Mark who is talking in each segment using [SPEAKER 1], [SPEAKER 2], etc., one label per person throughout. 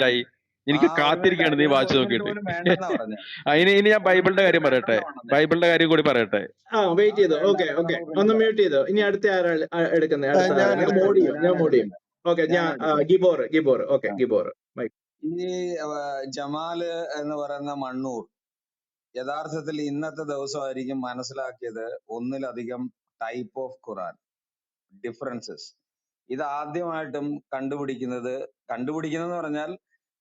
[SPEAKER 1] സെറ്റായി.
[SPEAKER 2] ആ
[SPEAKER 1] എനിക്ക്
[SPEAKER 2] ഒരു മിനിറ്റ്,
[SPEAKER 1] കാത്തിരിക്കുകയാണ് നീ
[SPEAKER 2] അതിനകത്ത്
[SPEAKER 1] വായിച്ചു
[SPEAKER 2] ഒരു മിനിറ്റ്
[SPEAKER 1] നോക്കിയിട്ട്.
[SPEAKER 2] പോലും വേണ്ടെന്നാ പറഞ്ഞ.
[SPEAKER 1] ഇനി ഞാൻ
[SPEAKER 2] ഒരു
[SPEAKER 1] ബൈബിളിന്റെ
[SPEAKER 2] മിനിറ്റ്
[SPEAKER 1] കാര്യം പറയട്ടെ,
[SPEAKER 2] വേണ്ടെന്നാ പറഞ്ഞേ.
[SPEAKER 1] ബൈബിളിന്റെ കാര്യം കൂടി പറയട്ടെ.
[SPEAKER 3] വെയിറ്റ് ചെയ്തോ.
[SPEAKER 2] അത്
[SPEAKER 3] ഓക്കെ
[SPEAKER 2] വേണ്ട,
[SPEAKER 3] ഓക്കെ,
[SPEAKER 2] നമുക്ക് പിന്നെ
[SPEAKER 3] ഒന്ന്
[SPEAKER 2] പറയാം.
[SPEAKER 3] മ്യൂട്ട് ചെയ്തോ. ഇനി അടുത്ത ആരാ എടുക്കുന്നത്? അടുത്ത ആരാ?
[SPEAKER 4] ഞാൻ
[SPEAKER 3] ഞാൻ
[SPEAKER 4] എടുക്കാം.
[SPEAKER 3] മോഡ് ചെയ്യും, ഞാൻ മോഡ് ചെയ്യും. ഓക്കെ,
[SPEAKER 2] ഞാൻ എടുക്കാം.
[SPEAKER 3] ഗിബോർ. ഓക്കെ, ഗിബോർ.
[SPEAKER 2] ഈ ജമാല് എന്ന് പറയുന്ന മണ്ണൂർ യഥാർത്ഥത്തിൽ ഇന്നത്തെ ദിവസമായിരിക്കും മനസ്സിലാക്കിയത് ഒന്നിലധികം ടൈപ്പ് ഓഫ് ഖുറാൻ ഡിഫറൻസസ്. ഇത് ആദ്യമായിട്ടും കണ്ടുപിടിക്കുന്നതെന്ന് പറഞ്ഞാൽ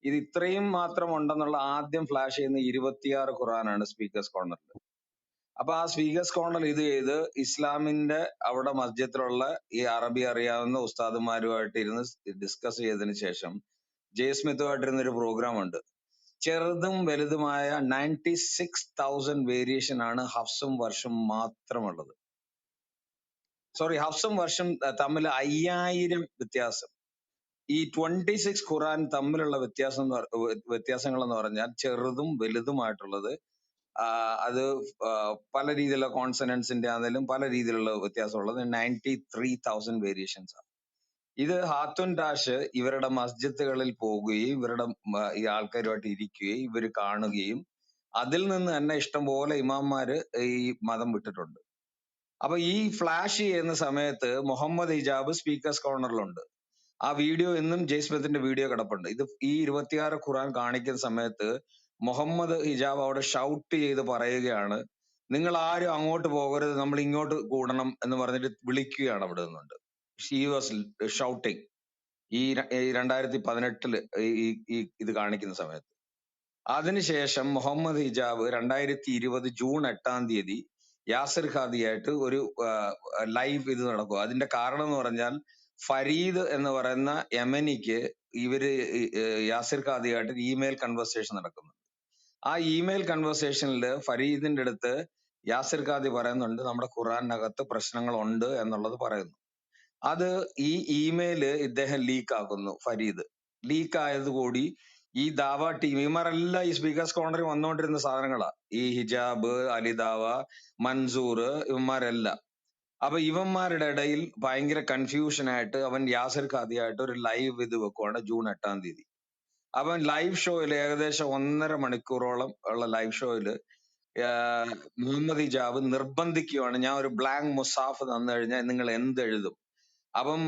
[SPEAKER 2] ഇത് ഇത്രയും മാത്രം ഉണ്ടെന്നുള്ള ആദ്യം ഫ്ലാഷ് ചെയ്യുന്ന 26 ഖുറാനാണ് സ്പീക്കേഴ്സ് കോർണറിൽ. അപ്പൊ ആ സ്പീക്കേഴ്സ് കോർണർ ഇത് ചെയ്ത് ഇസ്ലാമിന്റെ അവിടെ മസ്ജിദിലുള്ള ഈ അറബി അറിയാവുന്ന ഉസ്താദുമാരുമായിട്ട് ഇരുന്ന് ഡിസ്കസ് ചെയ്തതിനു ശേഷം ജയസ്മിത്തുമായിട്ടിരുന്ന ഒരു പ്രോഗ്രാം ഉണ്ട്. ചെറുതും വലുതുമായ 96,000 വേരിയേഷൻ ആണ് ഹഫ്സും വർഷം മാത്രമുള്ളത്. ഹഫ്സും വർഷം തമ്മിൽ 5000 വ്യത്യാസം. ഈ 26 ഖുറാൻ തമ്മിലുള്ള വ്യത്യാസങ്ങൾ എന്ന് പറഞ്ഞാൽ ചെറുതും വലുതുമായിട്ടുള്ളത് അത് പല രീതിയിലുള്ള കോൺസണൻസിന്റെ ആണെങ്കിലും പല രീതിയിലുള്ള വ്യത്യാസമുള്ളത് 93,000 വേരിയേഷൻസ് ആണ്. ഇത് ഹാത്തുൻ ടാഷ് ഇവരുടെ മസ്ജിദുകളിൽ പോവുകയും ഇവരുടെ ഈ ആൾക്കാരുമായിട്ട് ഇരിക്കുകയും ഇവർ കാണുകയും അതിൽ നിന്ന് തന്നെ ഇഷ്ടംപോലെ ഇമാംമാര് ഈ മതം വിട്ടിട്ടുണ്ട്. അപ്പൊ ഈ ഫ്ലാഷ് ചെയ്യുന്ന സമയത്ത് മുഹമ്മദ് ഹിജാബ് സ്പീക്കേഴ്സ് കോർണറിലുണ്ട്. ആ വീഡിയോ ഇന്നും ജയ്സ്മിത്തിന്റെ വീഡിയോ കിടപ്പുണ്ട്. ഇത് ഈ 26 ഖുറാൻ കാണിക്കുന്ന സമയത്ത് മുഹമ്മദ് ഹിജാബ് അവിടെ ഷൗട്ട് ചെയ്ത് പറയുകയാണ്, നിങ്ങൾ ആരും അങ്ങോട്ട് പോകരുത്, നമ്മൾ ഇങ്ങോട്ട് കൂടണം എന്ന് പറഞ്ഞിട്ട് വിളിക്കുകയാണ് അവിടെ നിന്നുണ്ട്. She was shouting. ഈ 2018 ഇത് കാണിക്കുന്ന സമയത്ത്. അതിനുശേഷം മുഹമ്മദ് ഹിജാബ് 2020 ജൂൺ 8 യാസിർ ഖാദിയായിട്ട് ഒരു ലൈവ് ഇത് നടക്കുക. അതിന്റെ കാരണം എന്ന് പറഞ്ഞാൽ ഫരീദ് എന്ന് പറയുന്ന യമനിക്ക് ഇവര് യാസിർ ഖാദിയായിട്ട് ഇമെയിൽ കൺവെർസേഷൻ നടക്കുന്നു. ആ ഇമെയിൽ കൺവെർസേഷനിൽ ഫരീദിന്റെ അടുത്ത് യാസിർ ഖാദി പറയുന്നുണ്ട് നമ്മുടെ ഖുറാനകത്ത് പ്രശ്നങ്ങളുണ്ട് എന്നുള്ളത് പറയുന്നു. അത് ഈ ഇമെയില് ഇദ്ദേഹം ലീക്ക് ആക്കുന്നു. ഫരീദ് ലീക്ക് ആയത് കൂടി ഈ ദാവ ടീം ഇവന്മാരെല്ലാം ഈ സ്പീക്കേഴ്സ് കോർണറിൽ വന്നുകൊണ്ടിരുന്ന സാധനങ്ങളാ. ഈ ഹിജാബ്, അലിദാവ, മൻസൂർ, ഇവന്മാരെല്ലാം. അപ്പൊ ഇവന്മാരുടെ ഇടയിൽ ഭയങ്കര കൺഫ്യൂഷൻ ആയിട്ട് അവൻ യാസിർ ഖാദിയായിട്ട് ഒരു ലൈവ് ഇത് വെക്കുവാണ് ജൂൺ 8. അവൻ ലൈവ് ഷോയിൽ ഏകദേശം 1.5 മണിക്കൂറോളം ഉള്ള ലൈവ് ഷോയില് മുഹമ്മദ് ഹിജാബ് നിർബന്ധിക്കുകയാണ്, ഞാൻ ഒരു ബ്ലാങ്ക് മുസാഫ് തന്നു കഴിഞ്ഞാൽ നിങ്ങൾ എന്ത് എഴുതും. അപ്പം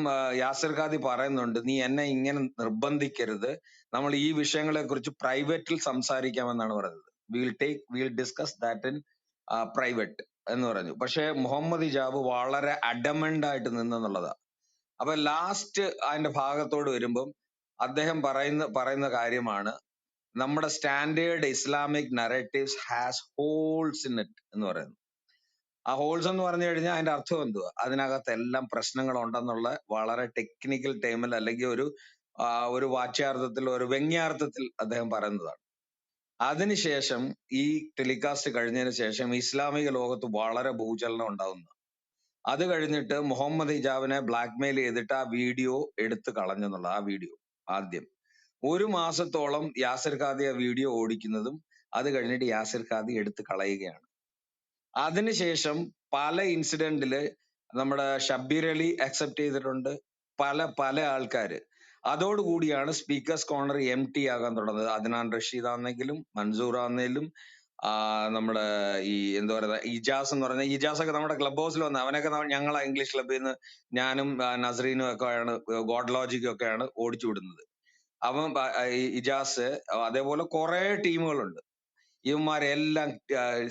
[SPEAKER 2] യാസിർ ഖാദി പറയുന്നുണ്ട്, നീ എന്നെ ഇങ്ങനെ നിർബന്ധിക്കരുത്, നമ്മൾ ഈ വിഷയങ്ങളെ കുറിച്ച് പ്രൈവറ്റിൽ സംസാരിക്കാമെന്നാണ് പറയുന്നത്. Will discuss that in private എന്ന് പറഞ്ഞു. പക്ഷെ മുഹമ്മദ് ഹിജാബ് വളരെ അഡമണ്ട് ആയിട്ട് നിന്നെന്നുള്ളതാ. അപ്പൊ ലാസ്റ്റ് അതിന്റെ ഭാഗത്തോട് വരുമ്പം അദ്ദേഹം പറയുന്ന കാര്യമാണ്, നമ്മുടെ standard Islamic narratives has holes in it എന്ന് പറയുന്നു. ആ ഹോൾസ് എന്ന് പറഞ്ഞു കഴിഞ്ഞാൽ അതിന്റെ അർത്ഥം എന്തുവാ? അതിനകത്ത് എല്ലാം പ്രശ്നങ്ങൾ ഉണ്ടെന്നുള്ള വളരെ ടെക്നിക്കൽ ടൈമിൽ അല്ലെങ്കിൽ ഒരു വാച്യാർത്ഥത്തിൽ, ഒരു വ്യംഗ്യാർത്ഥത്തിൽ അദ്ദേഹം പറയുന്നതാണ്. അതിനുശേഷം ഈ ടെലികാസ്റ്റ് കഴിഞ്ഞതിന് ശേഷം ഇസ്ലാമിക ലോകത്ത് വളരെ ഭൂചലനം ഉണ്ടാവുന്നു. അത് കഴിഞ്ഞിട്ട് മുഹമ്മദ് ഹിജാബിനെ ബ്ലാക്ക്മെയിൽ ചെയ്തിട്ട് ആ വീഡിയോ എടുത്തു കളഞ്ഞെന്നുള്ള ആ വീഡിയോ ആദ്യം 1 മാസത്തോളം യാസിർ ഖാദി ആ വീഡിയോ ഓടിക്കുന്നതും അത് കഴിഞ്ഞിട്ട് യാസിർ ഖാദി എടുത്തു കളയുകയാണ്. അതിനുശേഷം പല ഇൻസിഡന്റില് നമ്മുടെ ഷബീർ അലി അക്സെപ്റ്റ് ചെയ്തിട്ടുണ്ട്, പല ആൾക്കാര്. അതോടുകൂടിയാണ് സ്പീക്കേഴ്സ് കോർണർ empty ആകാൻ തുടങ്ങുന്നത്. അദ്നാൻ റഷീദ് ആണെങ്കിലും മൻസൂർ ആണെങ്കിലും നമ്മുടെ ഈ എന്താ പറയുക ഇജാസ് എന്ന് പറഞ്ഞ ഇജാസ് ഒക്കെ നമ്മുടെ ക്ലബ് ഹൗസിൽ വന്ന അവനൊക്കെ ഞങ്ങളെ ഇംഗ്ലീഷ് ക്ലബിൽ നിന്ന് ഞാനും നസറീനും ഒക്കെയാണ് ഗോഡ് ലോജിക്കും ഒക്കെയാണ് ഓടിച്ചു വിടുന്നത്. അവൻ ഇജാസ് അതേപോലെ കുറെ ടീമുകളുണ്ട്. ഇവന്മാരെല്ലാം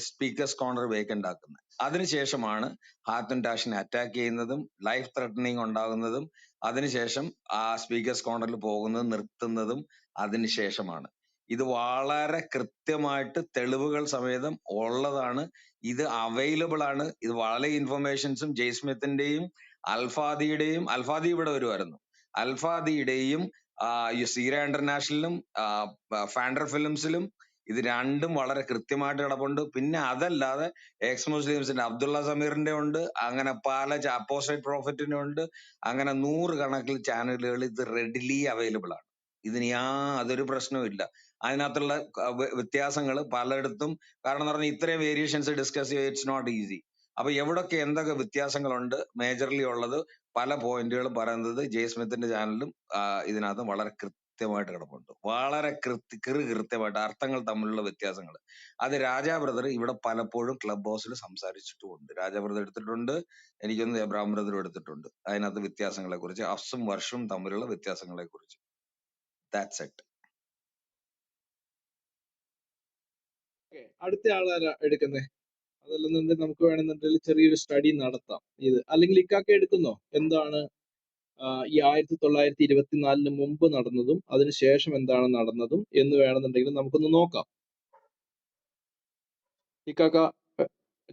[SPEAKER 2] സ്പീക്കേഴ്സ് കോർണർ വേക്കന്റ് ആക്കുന്നത്. അതിനുശേഷമാണ് ഹാത്തുൻ ടാഷിനെ അറ്റാക്ക് ചെയ്യുന്നതും ലൈഫ് ത്രെട്ടനിങ് ഉണ്ടാകുന്നതും അതിനുശേഷം ആ സ്പീക്കേഴ്സ് കോർണറിൽ പോകുന്നത് നിർത്തുന്നതും അതിനുശേഷമാണ്. ഇത് വളരെ കൃത്യമായിട്ട് തെളിവുകൾ സമേതം ഉള്ളതാണ്. ഇത് അവൈലബിൾ ആണ്. ഇത് വളരെ ഇൻഫർമേഷൻസും ജയ്സ്മിത്തിന്റെയും അൽഫാദിയുടെയും, അൽഫാദി ഇവിടെ വരുമായിരുന്നു, അൽഫാദിയുടെയും സീര ഇന്റർനാഷണലിലും ഫാൻഡർ ഫിലിംസിലും ഇത് രണ്ടും വളരെ കൃത്യമായിട്ട് കിടപ്പുണ്ട്. പിന്നെ അതല്ലാതെ എക്സ് മുസ്ലിംസിന്റെ അബ്ദുള്ള സമീറിന്റെ ഉണ്ട്, അങ്ങനെ പല അപ്പോസ്റ്റേറ്റ് പ്രോഫറ്റിന്റെ ഉണ്ട്, അങ്ങനെ 100 കണക്കിൽ ചാനലുകൾ ഇത് റെഡിലി അവൈലബിൾ ആണ്. ഇതിന് യാതൊരു പ്രശ്നവും ഇല്ല. അതിനകത്തുള്ള വ്യത്യാസങ്ങൾ പലയിടത്തും, കാരണം എന്ന് പറഞ്ഞാൽ ഇത്രയും വേരിയേഷൻസ് ഡിസ്കസ് ചെയ്യുക ഇറ്റ്സ് നോട്ട് ഈസി. അപ്പൊ എവിടൊക്കെ എന്തൊക്കെ വ്യത്യാസങ്ങളുണ്ട് മേജർലി ഉള്ളത് പല പോയിന്റുകളും പറയുന്നത് ജയ്സ്മിത്തിന്റെ ചാനലിലും ഇതിനകത്ത് വളരെ കൃത്യമായിട്ട് കിടപ്പുണ്ട്. വളരെ കൃത്യമായിട്ട് അർത്ഥങ്ങൾ തമ്മിലുള്ള വ്യത്യാസങ്ങൾ. അത് രാജാ ബ്രദർ ഇവിടെ പലപ്പോഴും ക്ലബ് ഹൗസിൽ സംസാരിച്ചിട്ടുമുണ്ട്. രാജാ ബ്രദർ എടുത്തിട്ടുണ്ട്, എനിക്കൊന്ന് എബ്രാം ബ്രദർ എടുത്തിട്ടുണ്ട്. അതിനകത്ത് വ്യത്യാസങ്ങളെ കുറിച്ച്, അഫ്സും വർഷവും തമ്മിലുള്ള വ്യത്യാസങ്ങളെ കുറിച്ച്. That's it.
[SPEAKER 3] അടുത്ത ആളാരാ എടുക്കുന്നേ? അതല്ലെന്നുണ്ടെങ്കിൽ നമുക്ക് വേണമെന്നുണ്ടെങ്കിൽ ചെറിയൊരു സ്റ്റഡി നടത്താം ഇത്. അല്ലെങ്കിൽ ഇക്കാക്ക എടുക്കുന്നോ? എന്താണ് ഈ 1924 മുമ്പ് നടന്നതും അതിനുശേഷം എന്താണ് നടന്നതും എന്ന് വേണമെന്നുണ്ടെങ്കിൽ നമുക്കൊന്ന് നോക്കാം. ഇക്കാക്ക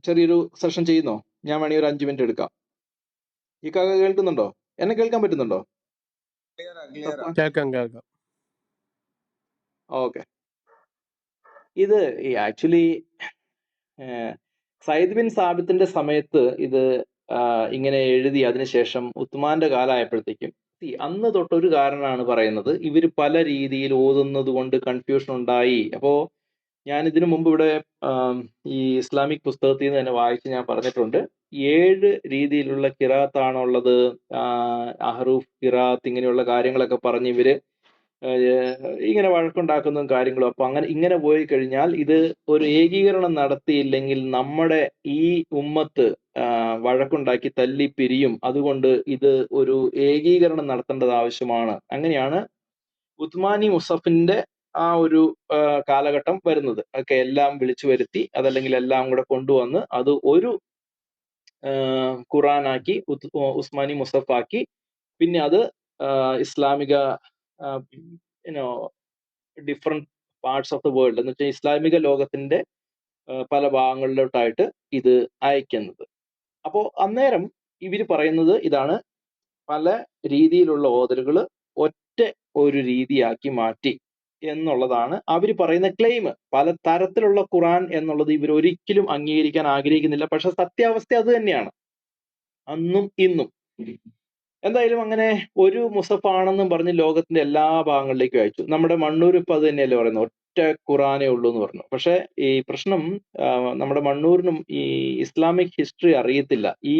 [SPEAKER 3] ചെറിയൊരു സെഷൻ ചെയ്യുന്നോ? ഞാൻ വേണമെങ്കിൽ ഒരു 5 മിനിറ്റ് എടുക്കാം. ഇക്കാക്ക കേൾക്കുന്നുണ്ടോ? എന്നെ കേൾക്കാൻ പറ്റുന്നുണ്ടോ?
[SPEAKER 4] കേൾക്കാം.
[SPEAKER 3] ഓക്കെ. ഇത് ആക്ച്വലി സയ്യിദ് ബിൻ സാബിത്തിന്റെ സമയത്ത് ഇത് ഇങ്ങനെ എഴുതി. അതിനുശേഷം ഉസ്മാന്റെ കാലമായപ്പോഴത്തേക്കും അന്ന് തൊട്ടൊരു കാരണമാണ് പറയുന്നത്, ഇവര് പല രീതിയിൽ ഓതുന്നത് കൊണ്ട് കൺഫ്യൂഷൻ ഉണ്ടായി. അപ്പോ ഞാൻ ഇതിനു മുമ്പ് ഇവിടെ ഈ ഇസ്ലാമിക് പുസ്തകത്തിൽ നിന്ന് തന്നെ വായിച്ച് ഞാൻ പറഞ്ഞിട്ടുണ്ട്, 7 രീതിയിലുള്ള കിറാത്താണുള്ളത്. അഹ്റൂഫ് കിറാത്ത് ഇങ്ങനെയുള്ള കാര്യങ്ങളൊക്കെ പറഞ്ഞ് ഇവര് ഇങ്ങനെ വഴക്കുണ്ടാക്കുന്നതും കാര്യങ്ങളും. അപ്പൊ ഇങ്ങനെ പോയി കഴിഞ്ഞാൽ ഇത് ഒരു ഏകീകരണം നടത്തിയില്ലെങ്കിൽ നമ്മുടെ ഈ ഉമ്മത്ത് വഴക്കുണ്ടാക്കി തല്ലി പിരിയും. അതുകൊണ്ട് ഇത് ഒരു ഏകീകരണം നടത്തേണ്ടത് ആവശ്യമാണ്. അങ്ങനെയാണ് ഉസ്മാനി മുസഫിന്റെ ആ ഒരു കാലഘട്ടം വരുന്നത്. ഒക്കെ എല്ലാം വിളിച്ചു വരുത്തി, അതല്ലെങ്കിൽ എല്ലാം കൂടെ കൊണ്ടുവന്ന് അത് ഒരു ഖുറാനാക്കി, ഉസ്മാനി മുസഫാക്കി. പിന്നെ അത് ഇസ്ലാമിക different parts of the world എന്ന് വെച്ചാൽ ഇസ്ലാമിക ലോകത്തിന്റെ പല ഭാഗങ്ങളിലോട്ടായിട്ട് ഇത് അയക്കുന്നത്. അപ്പോ അന്നേരം ഇവര് പറയുന്നത് ഇതാണ്, പല രീതിയിലുള്ള ഓതലുകൾ ഒറ്റ ഒരു രീതിയാക്കി മാറ്റി എന്നുള്ളതാണ് അവർ പറയുന്ന ക്ലെയിം. പല തരത്തിലുള്ള ഖുറാൻ എന്നുള്ളത് ഇവർ ഒരിക്കലും അംഗീകരിക്കാൻ ആഗ്രഹിക്കുന്നില്ല. പക്ഷെ സത്യാവസ്ഥ അത് തന്നെയാണ് അന്നും ഇന്നും. എന്തായാലും അങ്ങനെ ഒരു മുസഫാണെന്നും പറഞ്ഞ് ലോകത്തിന്റെ എല്ലാ ഭാഗങ്ങളിലേക്കും അയച്ചു. നമ്മുടെ മണ്ണൂർ ഇപ്പൊ അത് തന്നെയല്ലേ പറയുന്നത്, ഒറ്റ ഖുറാനേ ഉള്ളൂ എന്ന് പറഞ്ഞു. പക്ഷെ ഈ പ്രശ്നം നമ്മുടെ മണ്ണൂരിനും ഈ ഇസ്ലാമിക് ഹിസ്റ്ററി അറിയത്തില്ല. ഈ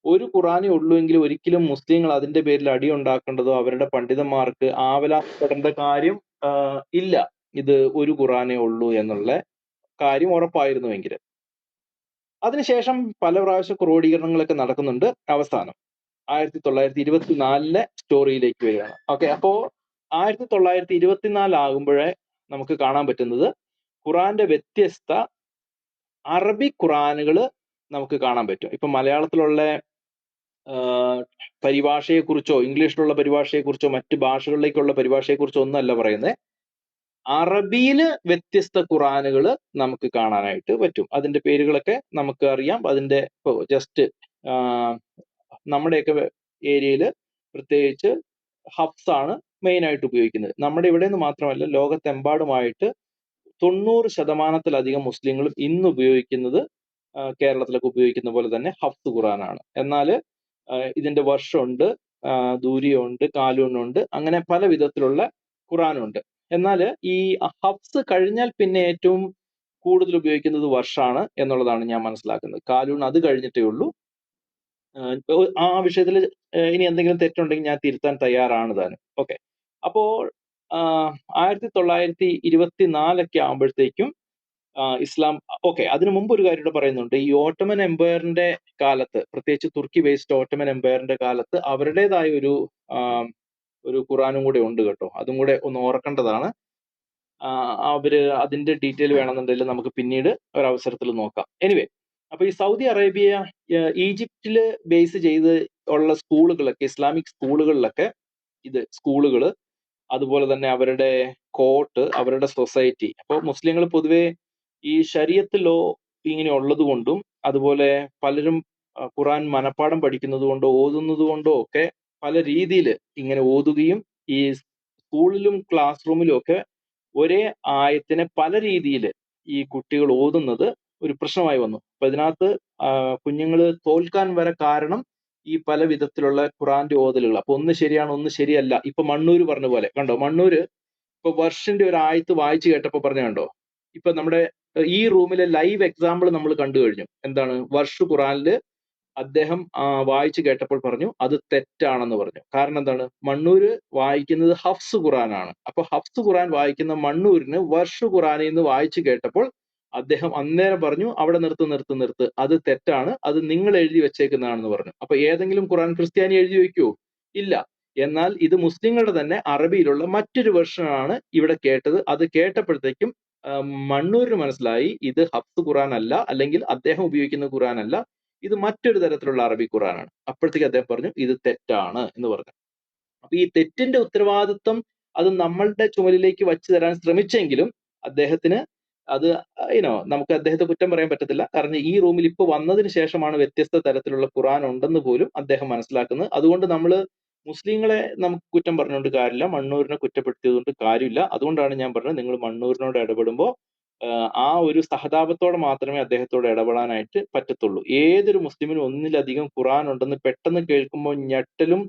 [SPEAKER 3] ഒരു ഖുറാനേ ഉള്ളൂ എങ്കിൽ ഒരിക്കലും മുസ്ലിങ്ങൾ അതിന്റെ പേരിൽ അടിയുണ്ടാക്കേണ്ടതോ അവരുടെ പണ്ഡിതന്മാർക്ക് ആവലാപ്പെടേണ്ട കാര്യം ഇല്ല. ഇത് ഒരു ഖുറാനേ ഉള്ളൂ എന്നുള്ള കാര്യം ഉറപ്പായിരുന്നുവെങ്കിൽ. അതിനുശേഷം പല പ്രാവശ്യം ക്രോഡീകരണങ്ങളൊക്കെ നടക്കുന്നുണ്ട്. അവസാനം 1924 സ്റ്റോറിയിലേക്ക് വരികയാണ്. ഓക്കെ, അപ്പോ 1924 ആകുമ്പോഴേ നമുക്ക് കാണാൻ പറ്റുന്നത് ഖുറാന്റെ വ്യത്യസ്ത അറബി ഖുറാനുകൾ നമുക്ക് കാണാൻ പറ്റും. ഇപ്പൊ മലയാളത്തിലുള്ള പരിഭാഷയെക്കുറിച്ചോ ഇംഗ്ലീഷിലുള്ള പരിഭാഷയെക്കുറിച്ചോ മറ്റ് ഭാഷകളിലേക്കുള്ള പരിഭാഷയെക്കുറിച്ചോ ഒന്നല്ല പറയുന്നത്. അറബിയില് വ്യത്യസ്ത ഖുറാനുകൾ നമുക്ക് കാണാനായിട്ട് പറ്റും. അതിന്റെ പേരുകളൊക്കെ നമുക്ക് അറിയാം. അതിന്റെ ജസ്റ്റ് നമ്മുടെയൊക്കെ ഏരിയയിൽ പ്രത്യേകിച്ച് ഹഫ്സ് ആണ് മെയിൻ ആയിട്ട് ഉപയോഗിക്കുന്നത്. നമ്മുടെ ഇവിടെ നിന്ന് മാത്രമല്ല, ലോകത്തെമ്പാടുമായിട്ട് 90% മുസ്ലിങ്ങളും ഇന്ന് ഉപയോഗിക്കുന്നത് കേരളത്തിലൊക്കെ ഉപയോഗിക്കുന്ന പോലെ തന്നെ ഹഫ്സ് ഖുറാനാണ്. എന്നാൽ ഇതിന്റെ വർഷമുണ്ട്, ദൂരിയുണ്ട്, കാലൂണുണ്ട്, അങ്ങനെ പല വിധത്തിലുള്ള ഖുറാനുണ്ട്. എന്നാൽ ഈ ഹഫ്സ് കഴിഞ്ഞാൽ പിന്നെ ഏറ്റവും കൂടുതൽ ഉപയോഗിക്കുന്നത് വർഷാണ് എന്നുള്ളതാണ് ഞാൻ മനസ്സിലാക്കുന്നത്. കാലൂൺ അത് കഴിഞ്ഞിട്ടേ ഉള്ളൂ. ആ വിഷയത്തിൽ ഇനി എന്തെങ്കിലും തെറ്റുണ്ടെങ്കിൽ ഞാൻ തിരുത്താൻ തയ്യാറാണ് താനും. ഓക്കെ, അപ്പോൾ 1924 ആകുമ്പോഴത്തേക്കും ഇസ്ലാം. ഓക്കെ, അതിനു മുമ്പ് ഒരു കാര്യം കൂടെ പറയുന്നുണ്ട്. ഈ ഓട്ടോമൻ എംപയറിന്റെ കാലത്ത്, പ്രത്യേകിച്ച് തുർക്കി ബേസ്ഡ് ഓട്ടോമൻ എംപയറിന്റെ കാലത്ത് അവരുടേതായ ഒരു ഖുറാനും കൂടെ ഉണ്ട് കേട്ടോ. അതും കൂടെ ഒന്ന് ഓർക്കേണ്ടതാണ്. അവര് അതിന്റെ ഡീറ്റെയിൽ വേണമെന്നുണ്ടെങ്കിൽ നമുക്ക് പിന്നീട് ഒരവസരത്തിൽ നോക്കാം. എനിവേ, അപ്പൊ ഈ സൗദി അറേബ്യ ഈജിപ്തില് ബേസ് ചെയ്ത് ഉള്ള സ്കൂളുകളൊക്കെ, ഇസ്ലാമിക് സ്കൂളുകളിലൊക്കെ ഇത് സ്കൂളുകള്, അതുപോലെ തന്നെ അവരുടെ കോർട്ട്, അവരുടെ സൊസൈറ്റി. അപ്പോൾ മുസ്ലിങ്ങൾ പൊതുവെ ഈ ശരീഅത്ത് ലോ ഇങ്ങനെ ഉള്ളത് കൊണ്ടും, അതുപോലെ പലരും ഖുറാൻ മനപ്പാഠം പഠിക്കുന്നത് കൊണ്ടോ ഓതുന്നത് കൊണ്ടോ ഒക്കെ പല രീതിയിൽ ഇങ്ങനെ ഓതുകയും ഈ സ്കൂളിലും ക്ലാസ് റൂമിലും ഒക്കെ ഒരേ ആയത്തിനെ പല രീതിയിൽ ഈ കുട്ടികൾ ഓതുന്നത് ഒരു പ്രശ്നമായി വന്നു. അപ്പൊ ഇതിനകത്ത് കുഞ്ഞുങ്ങൾ തോൽക്കാൻ വരെ കാരണം ഈ പല വിധത്തിലുള്ള ഖുറാന്റെ ഓതലുകൾ. അപ്പൊ ഒന്ന് ശരിയാണ്, ഒന്ന് ശരിയല്ല. ഇപ്പൊ മണ്ണൂര് പറഞ്ഞ പോലെ കണ്ടോ, മണ്ണൂര് ഇപ്പൊ വർഷിന്റെ ഒരു ആയത്ത് വായിച്ചു കേട്ടപ്പോ പറഞ്ഞ കണ്ടോ. ഇപ്പൊ നമ്മുടെ ഈ റൂമിലെ ലൈവ് എക്സാമ്പിൾ നമ്മൾ കണ്ടു കഴിഞ്ഞു. എന്താണ് വർഷ് ഖുറാനില് അദ്ദേഹം വായിച്ചു കേട്ടപ്പോൾ പറഞ്ഞു അത് തെറ്റാണെന്ന് പറഞ്ഞു. കാരണം എന്താണ്? മണ്ണൂര് വായിക്കുന്നത് ഹഫ്സ് ഖുറാനാണ്. അപ്പൊ ഹഫ്സ് ഖുറാൻ വായിക്കുന്ന മണ്ണൂരിന് വർഷ് ഖുറാനിൽ നിന്ന് വായിച്ചു കേട്ടപ്പോൾ അദ്ദേഹം അന്നേരം പറഞ്ഞു അവിടെ നിർത്ത്, അത് തെറ്റാണ്, അത് നിങ്ങൾ എഴുതി വെച്ചേക്കുന്നതാണെന്ന് പറഞ്ഞു. അപ്പൊ ഏതെങ്കിലും ഖുറാൻ ക്രിസ്ത്യാനി എഴുതി വെക്കുവോ? ഇല്ല. എന്നാൽ ഇത് മുസ്ലിങ്ങളുടെ തന്നെ അറബിയിലുള്ള മറ്റൊരു വെർഷനാണ് ഇവിടെ കേട്ടത്. അത് കേട്ടപ്പോഴത്തേക്കും മണ്ണൂരിന് മനസ്സിലായി ഇത് ഹഫ്സ് ഖുറാൻ അല്ല, അല്ലെങ്കിൽ അദ്ദേഹം ഉപയോഗിക്കുന്ന ഖുറാൻ അല്ല, ഇത് മറ്റൊരു തരത്തിലുള്ള അറബി ഖുറാനാണ്. അപ്പോഴത്തേക്ക് അദ്ദേഹം പറഞ്ഞു ഇത് തെറ്റാണ് എന്ന് പറഞ്ഞു. അപ്പൊ ഈ തെറ്റിന്റെ ഉത്തരവാദിത്വം അത് നമ്മളുടെ ചുമലിലേക്ക് വച്ചു തരാൻ ശ്രമിച്ചെങ്കിലും അദ്ദേഹത്തിന് അത് നമുക്ക് അദ്ദേഹത്തെ കുറ്റം പറയാൻ പറ്റത്തില്ല. കാരണം ഈ റൂമിൽ ഇപ്പൊ വന്നതിന് ശേഷമാണ് വ്യത്യസ്ത തരത്തിലുള്ള ഖുറാൻ ഉണ്ടെന്ന് പോലും അദ്ദേഹം മനസ്സിലാക്കുന്നത്. അതുകൊണ്ട് നമ്മൾ മുസ്ലിങ്ങളെ നമുക്ക് കുറ്റം പറഞ്ഞുകൊണ്ട് കാര്യമില്ല, മണ്ണൂരിനെ കുറ്റപ്പെടുത്തിയത് കൊണ്ട് കാര്യമില്ല. അതുകൊണ്ടാണ് ഞാൻ പറഞ്ഞത് നിങ്ങൾ മണ്ണൂരിനോട് ഇടപെടുമ്പോൾ ആ ഒരു സഹതാപത്തോടെ മാത്രമേ അദ്ദേഹത്തോട് ഇടപെടാനായിട്ട് പറ്റത്തുള്ളൂ. ഏതൊരു മുസ്ലിമിനും ഒന്നിലധികം ഖുറാൻ ഉണ്ടെന്ന് പെട്ടെന്ന് കേൾക്കുമ്പോൾ ഞെട്ടലും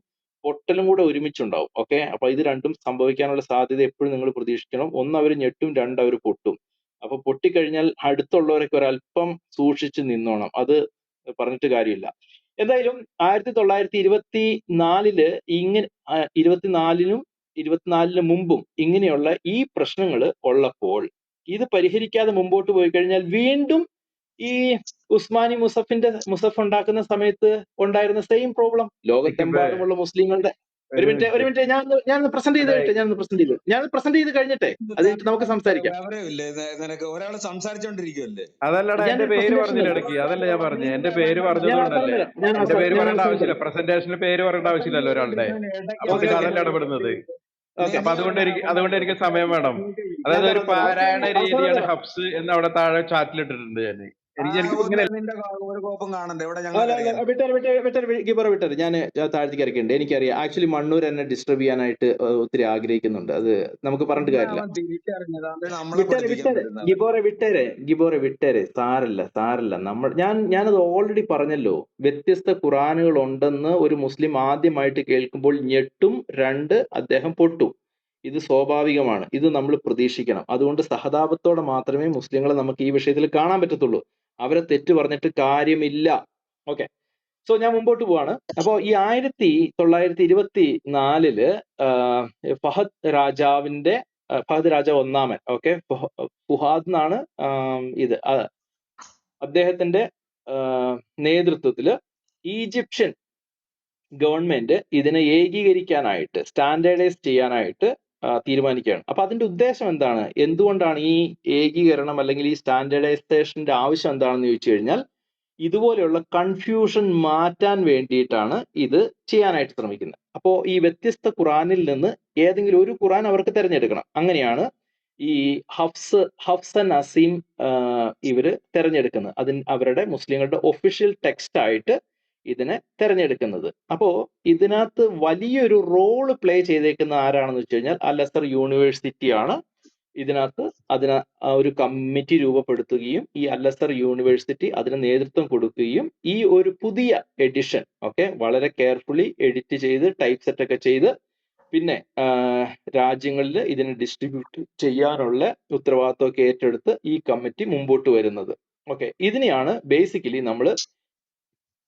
[SPEAKER 3] പൊട്ടലും കൂടെ ഒരുമിച്ചുണ്ടാവും. ഓക്കെ, അപ്പൊ ഇത് രണ്ടും സംഭവിക്കാനുള്ള സാധ്യത എപ്പോഴും നിങ്ങൾ പ്രതീക്ഷിക്കണം. ഒന്ന് അവർ ഞെട്ടും, രണ്ട് അവർ പൊട്ടും. അപ്പൊ പൊട്ടിക്കഴിഞ്ഞാൽ അടുത്തുള്ളവരൊക്കെ ഒരല്പം സൂക്ഷിച്ച് നിന്നോണം. അത് പറഞ്ഞിട്ട് കാര്യമില്ല. എന്തായാലും 1924 ഇങ്ങനെ 24-നും മുമ്പും ഇങ്ങനെയുള്ള ഈ പ്രശ്നങ്ങൾ ഉള്ളപ്പോൾ ഇത് പരിഹരിക്കാതെ മുമ്പോട്ട് പോയി കഴിഞ്ഞാൽ വീണ്ടും ഈ ഉസ്മാനി മുസഫ് ഉണ്ടാക്കുന്ന സമയത്ത് ഉണ്ടായിരുന്ന സെയിം പ്രോബ്ലം ലോകത്തെമ്പാടുമുള്ള മുസ്ലിങ്ങളുടെ ഒരു മിനിറ്റ് ഞാൻ പ്രസന്റ് ചെയ്ത് കഴിഞ്ഞിട്ടെ അത് കഴിഞ്ഞിട്ട് നമുക്ക് സംസാരിക്കാം.
[SPEAKER 2] നിനക്ക് ഒരാള് സംസാരിച്ചോണ്ടിരിക്കുവല്ലേ?
[SPEAKER 1] അതല്ലടാ, എന്റെ പേര് പറഞ്ഞില്ല ഇടയ്ക്ക്. അതല്ല ഞാൻ പറഞ്ഞു, എന്റെ പേര് പറഞ്ഞതുകൊണ്ടല്ലേ. എന്റെ പേര് പറയേണ്ട ആവശ്യമില്ല, പ്രസന്റേഷനിൽ പേര് പറയേണ്ട ആവശ്യമില്ലല്ലോ ഒരാളുടെ. അപ്പൊ അതല്ല ഇടപെടുന്നത്. അപ്പൊ അതുകൊണ്ട് എനിക്ക് സമയം വേണം. അതായത് ഒരു പാരായണ രീതിയാണ് ഹബ്സ് എന്ന് അവിടെ താഴെ ചാറ്റിലിട്ടിട്ടുണ്ട് ഞാൻ. എനിക്ക് ഇങ്ങനെ
[SPEAKER 2] നിന്റെ ഒരു കോപ്പം കാണണ്ടേ ഇവിടെ?
[SPEAKER 3] വിട്ടത് ഞാൻ താഴ്ത്തിക്ക് ഇറക്കിയിട്ടുണ്ട്. എനിക്കറിയാം. ആക്ച്വലി മണ്ണൂർ എന്നെ ഡിസ്റ്റർബ് ചെയ്യാനായിട്ട് ഒത്തിരി ആഗ്രഹിക്കുന്നുണ്ട്. അത് നമുക്ക് പറഞ്ഞിട്ട് കാര്യമില്ല. വിട്ടേരെ സാരല്ല. ഞാനത് ഓൾറെഡി പറഞ്ഞല്ലോ. വ്യത്യസ്ത ഖുറാനുകൾ ഉണ്ടെന്ന് ഒരു മുസ്ലിം ആദ്യമായിട്ട് കേൾക്കുമ്പോൾ ഞെട്ടും, രണ്ട് അദ്ദേഹം പൊട്ടും. ഇത് സ്വാഭാവികമാണ്. ഇത് നമ്മൾ പ്രതീക്ഷിക്കണം. അതുകൊണ്ട് സഹതാപത്തോടെ മാത്രമേ മുസ്ലിങ്ങളെ നമുക്ക് ഈ വിഷയത്തിൽ കാണാൻ പറ്റത്തുള്ളൂ. അവരെ തെറ്റ് പറഞ്ഞിട്ട് കാര്യമില്ല. ഓക്കെ, സോ ഞാൻ മുമ്പോട്ട് പോവാണ്. അപ്പോ ഈ 1924 ഫഹദ് രാജാവ് ഒന്നാമൻ, ഓക്കെ, ഫുഹാദ് എന്നാണ് ഇത്, അദ്ദേഹത്തിന്റെ നേതൃത്വത്തില് ഈജിപ്ഷ്യൻ ഗവൺമെന്റ് ഇതിനെ ഏകീകരിക്കാനായിട്ട്, സ്റ്റാൻഡേർഡൈസ് ചെയ്യാനായിട്ട് തീരുമാനിക്കുകയാണ്. അപ്പൊ അതിന്റെ ഉദ്ദേശം എന്താണ്? എന്തുകൊണ്ടാണ് ഈ ഏകീകരണം അല്ലെങ്കിൽ ഈ സ്റ്റാൻഡേർഡൈസേഷന്റെ ആവശ്യം എന്താണെന്ന് ചോദിച്ചു കഴിഞ്ഞാൽ ഇതുപോലെയുള്ള കൺഫ്യൂഷൻ മാറ്റാൻ വേണ്ടിയിട്ടാണ് ഇത് ചെയ്യാനായിട്ട് ശ്രമിക്കുന്നത്. അപ്പോ ഈ വ്യത്യസ്ത ഖുറാനിൽ നിന്ന് ഏതെങ്കിലും ഒരു ഖുറാൻ അവർക്ക് തിരഞ്ഞെടുക്കണം. അങ്ങനെയാണ് ഈ ഹഫ്സ് നസീം ഇവര് തിരഞ്ഞെടുക്കുന്നത്. അവരുടെ മുസ്ലിങ്ങളുടെ ഒഫീഷ്യൽ ടെക്സ്റ്റ് ആയിട്ട് ഇതിനെ തിരഞ്ഞെടുക്കുന്നത്. അപ്പോ ഇതിനകത്ത് വലിയൊരു റോള് പ്ലേ ചെയ്തേക്കുന്ന ആരാണെന്ന് വെച്ച് കഴിഞ്ഞാൽ അൽ-അസ്ഹർ യൂണിവേഴ്സിറ്റിയാണ്. ഇതിനകത്ത് ഒരു കമ്മിറ്റി രൂപപ്പെടുത്തുകയും ഈ അൽ-അസ്ഹർ യൂണിവേഴ്സിറ്റി അതിന് നേതൃത്വം കൊടുക്കുകയും ഈ ഒരു പുതിയ എഡിഷൻ വളരെ കെയർഫുള്ളി എഡിറ്റ് ചെയ്ത് ടൈപ്പ് സെറ്റ് ഒക്കെ ചെയ്ത് പിന്നെ രാജ്യങ്ങളിൽ ഇതിനെ ഡിസ്ട്രിബ്യൂട്ട് ചെയ്യാനുള്ള ഉത്തരവാദിത്വമൊക്കെ ഏറ്റെടുത്ത് ഈ കമ്മിറ്റി മുമ്പോട്ട് വരുന്നത്. ഓക്കെ, ഇതിനെയാണ് ബേസിക്കലി നമ്മൾ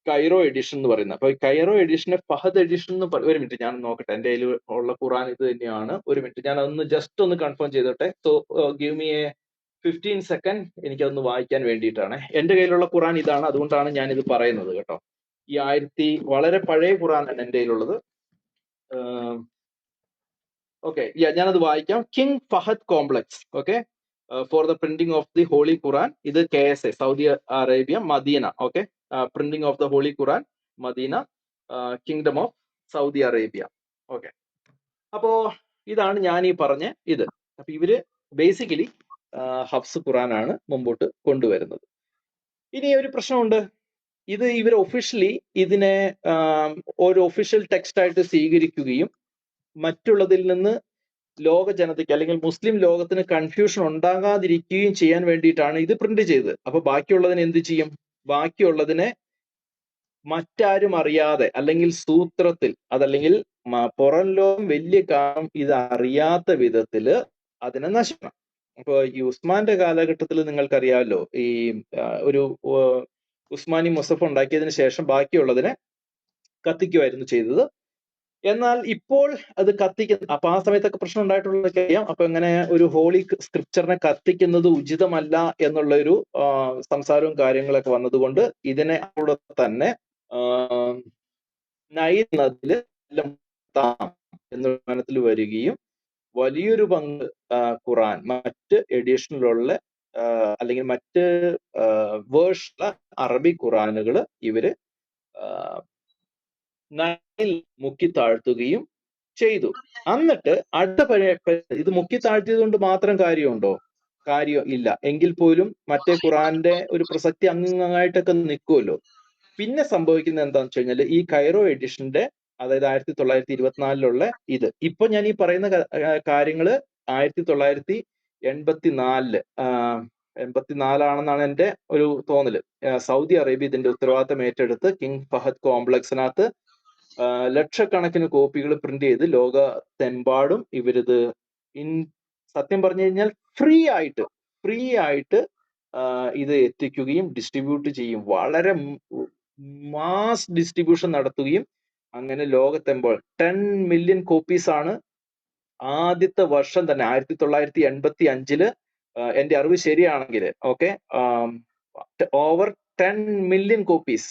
[SPEAKER 3] കൈറോ എഡിഷൻ എന്ന് പറയുന്നത്. അപ്പൊ കൈറോ എഡിഷനെ ഫഹദ് എഡിഷൻ എന്ന് ഒരു മിനിറ്റ് ഞാൻ നോക്കട്ടെ. എന്റെ കയ്യിൽ ഉള്ള ഖുറാൻ ഇത് തന്നെയാണ്. ഒരു മിനിറ്റ് ഞാൻ അതൊന്ന് ജസ്റ്റ് ഒന്ന് കൺഫേം ചെയ്തോട്ടെ. So give me a 15 second. എനിക്കതൊന്ന് വായിക്കാൻ വേണ്ടിയിട്ടാണ്. എന്റെ കയ്യിലുള്ള ഖുറാൻ ഇതാണ്, അതുകൊണ്ടാണ് ഞാൻ ഇത് പറയുന്നത് കേട്ടോ. ഈ വളരെ പഴയ ഖുറാനാണ് എന്റെ കയ്യിലുള്ളത്. ഓക്കെ, ഞാനത് വായിക്കാം. King Fahd Complex, okay, for the printing of the holy Quran. ഇത് KSA, Saudi Arabia, Medina. Okay, printing of the holy Quran, Medina, Kingdom of Saudi Arabia. Okay, അപ്പോ ഇതാണ് ഞാൻ ഈ പറഞ്ഞ ഇത്. അപ്പൊ ഇവര് ബേസിക്കലി ഹഫ്സ് ഖുറാനാണ് മുമ്പോട്ട് കൊണ്ടുവരുന്നത്. ഇനി ഒരു പ്രശ്നമുണ്ട്. ഇത് ഇവർ ഒഫീഷ്യലി ഇതിനെ ഒരു ഒഫീഷ്യൽ ടെക്സ്റ്റ് ആയിട്ട് സ്വീകരിക്കുകയും മറ്റുള്ളതിൽ നിന്ന് ലോക ജനതയ്ക്ക് അല്ലെങ്കിൽ മുസ്ലിം ലോകത്തിന് കൺഫ്യൂഷൻ ഉണ്ടാകാതിരിക്കുകയും ചെയ്യാൻ വേണ്ടിയിട്ടാണ് ഇത് പ്രിന്റ് ചെയ്തത്. അപ്പൊ ബാക്കിയുള്ളതിനെ എന്ത് ചെയ്യും? ബാക്കിയുള്ളതിനെ മറ്റാരും അറിയാതെ അല്ലെങ്കിൽ സൂത്രത്തിൽ അതല്ലെങ്കിൽ പുറം ലോകം വലിയ കാലം ഇത് അറിയാത്ത വിധത്തില് അതിനെ നശിക്കണം. അപ്പൊ ഈ ഉസ്മാന്റെ കാലഘട്ടത്തിൽ നിങ്ങൾക്കറിയാമല്ലോ, ഈ ഒരു ഉസ്മാനി മുസഫ് ഉണ്ടാക്കിയതിന് ശേഷം ബാക്കിയുള്ളതിനെ കത്തിക്കുമായിരുന്നു ചെയ്തത്. എന്നാൽ ഇപ്പോൾ അത് അപ്പൊ ആ സമയത്തൊക്കെ പ്രശ്നം ഉണ്ടായിട്ടുള്ളതൊക്കെ അറിയാം. അപ്പൊ ഇങ്ങനെ ഒരു ഹോളി സ്ക്രിപ്ചറിനെ കത്തിക്കുന്നത് ഉചിതമല്ല എന്നുള്ള ഒരു സംസാരവും കാര്യങ്ങളൊക്കെ വന്നതുകൊണ്ട് ഇതിനെ അവിടെ തന്നെ നൈൽ നദിയിൽ എന്ന തീരുമാനത്തിൽ വരികയും വലിയൊരു പങ്ക് ഖുറാൻ മറ്റ് എഡിഷനിലുള്ള അല്ലെങ്കിൽ മറ്റ് വേർഷനുള്ള അറബി ഖുറാനുകൾ ഇവര് നൈൽ മുക്കി താഴ്ത്തുകയും ചെയ്തു. എന്നിട്ട് ഇത് മുക്കി താഴ്ത്തിയത് കൊണ്ട് മാത്രം കാര്യമുണ്ടോ? കാര്യം ഇല്ല. എങ്കിൽ പോലും മറ്റേ ഖുറാന്റെ ഒരു പ്രസക്തി അങ്ങായിട്ടൊക്കെ നിൽക്കുമല്ലോ. പിന്നെ സംഭവിക്കുന്നത് എന്താണെന്ന് വെച്ച് കഴിഞ്ഞാൽ ഈ കൈറോ എഡിഷന്റെ, അതായത് 1924 ഇത് ഇപ്പൊ ഞാൻ ഈ പറയുന്ന കാര്യങ്ങള് 1984 എന്റെ ഒരു തോന്നല്. സൗദി അറേബ്യ ഇതിന്റെ ഉത്തരവാദിത്തം ഏറ്റെടുത്ത് കിങ് ഫഹദ് കോംപ്ലക്സിനകത്ത് ലക്ഷക്കണക്കിന് കോപ്പികൾ പ്രിന്റ് ചെയ്ത് ലോകത്തെമ്പാടും ഇവരിത് സത്യം പറഞ്ഞു കഴിഞ്ഞാൽ ഫ്രീ ആയിട്ട് ഇത് എത്തിക്കുകയും ഡിസ്ട്രിബ്യൂട്ട് ചെയ്യും. വളരെ മാസ് ഡിസ്ട്രിബ്യൂഷൻ നടത്തുകയും അങ്ങനെ ലോകത്തെമ്പാടും 10 മില്യൺ കോപ്പീസ് ആണ് ആദ്യത്തെ വർഷം തന്നെ 1985 എന്റെ അറിവ് ശരിയാണെങ്കിൽ ഓക്കെ, ഓവർ 10 മില്യൺ കോപ്പീസ്,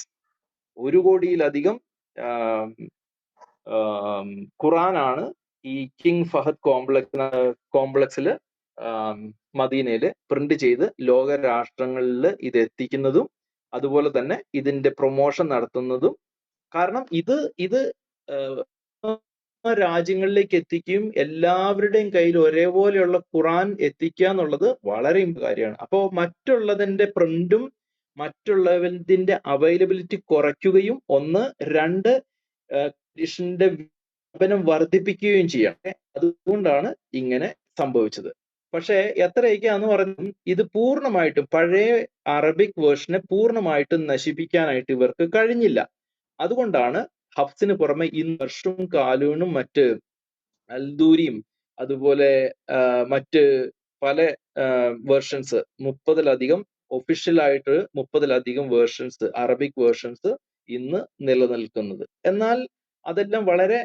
[SPEAKER 3] 1 കോടിയിലധികം ഖുറാനാണ് ഈ കിങ് ഫഹദ് കോംപ്ലക്സിൽ മദീനയില് പ്രിന്റ് ചെയ്ത് ലോക രാഷ്ട്രങ്ങളിൽ ഇത് എത്തിക്കുന്നതും അതുപോലെ തന്നെ ഇതിന്റെ പ്രൊമോഷൻ നടത്തുന്നതും. കാരണം ഇത് രാജ്യങ്ങളിലേക്ക് എത്തിക്കുകയും എല്ലാവരുടെയും കയ്യിൽ ഒരേപോലെയുള്ള ഖുറാൻ എത്തിക്കുക എന്നുള്ളത് വളരെ കാര്യമാണ്. അപ്പോൾ മറ്റുള്ളതിന്റെ പ്രിന്റും മറ്റുള്ളതിന്റെ അവൈലബിലിറ്റി കുറയ്ക്കുകയും 1, 2 എഡിഷന്റെ വ്യാപനം വർദ്ധിപ്പിക്കുകയും ചെയ്യണം. അതുകൊണ്ടാണ് ഇങ്ങനെ സംഭവിച്ചത്. പക്ഷെ എത്രയൊക്കെയാന്ന് പറഞ്ഞാൽ ഇത് പൂർണ്ണമായിട്ടും പഴയ അറബിക് വേർഷനെ പൂർണ്ണമായിട്ടും നശിപ്പിക്കാനായിട്ട് ഇവർക്ക് കഴിഞ്ഞില്ല. അതുകൊണ്ടാണ് ഹഫ്സിന് പുറമെ വർഷും കാലൂണും മറ്റ് അൽദൂരിയും അതുപോലെ മറ്റ് പല വേർഷൻസ് 30-ലധികം ഒഫീഷ്യലായിട്ട് 30-ലധികം വേർഷൻസ് അറബിക് വേർഷൻസ് ഇന്ന് നിലനിൽക്കുന്നത്. എന്നാൽ അതെല്ലാം വളരെ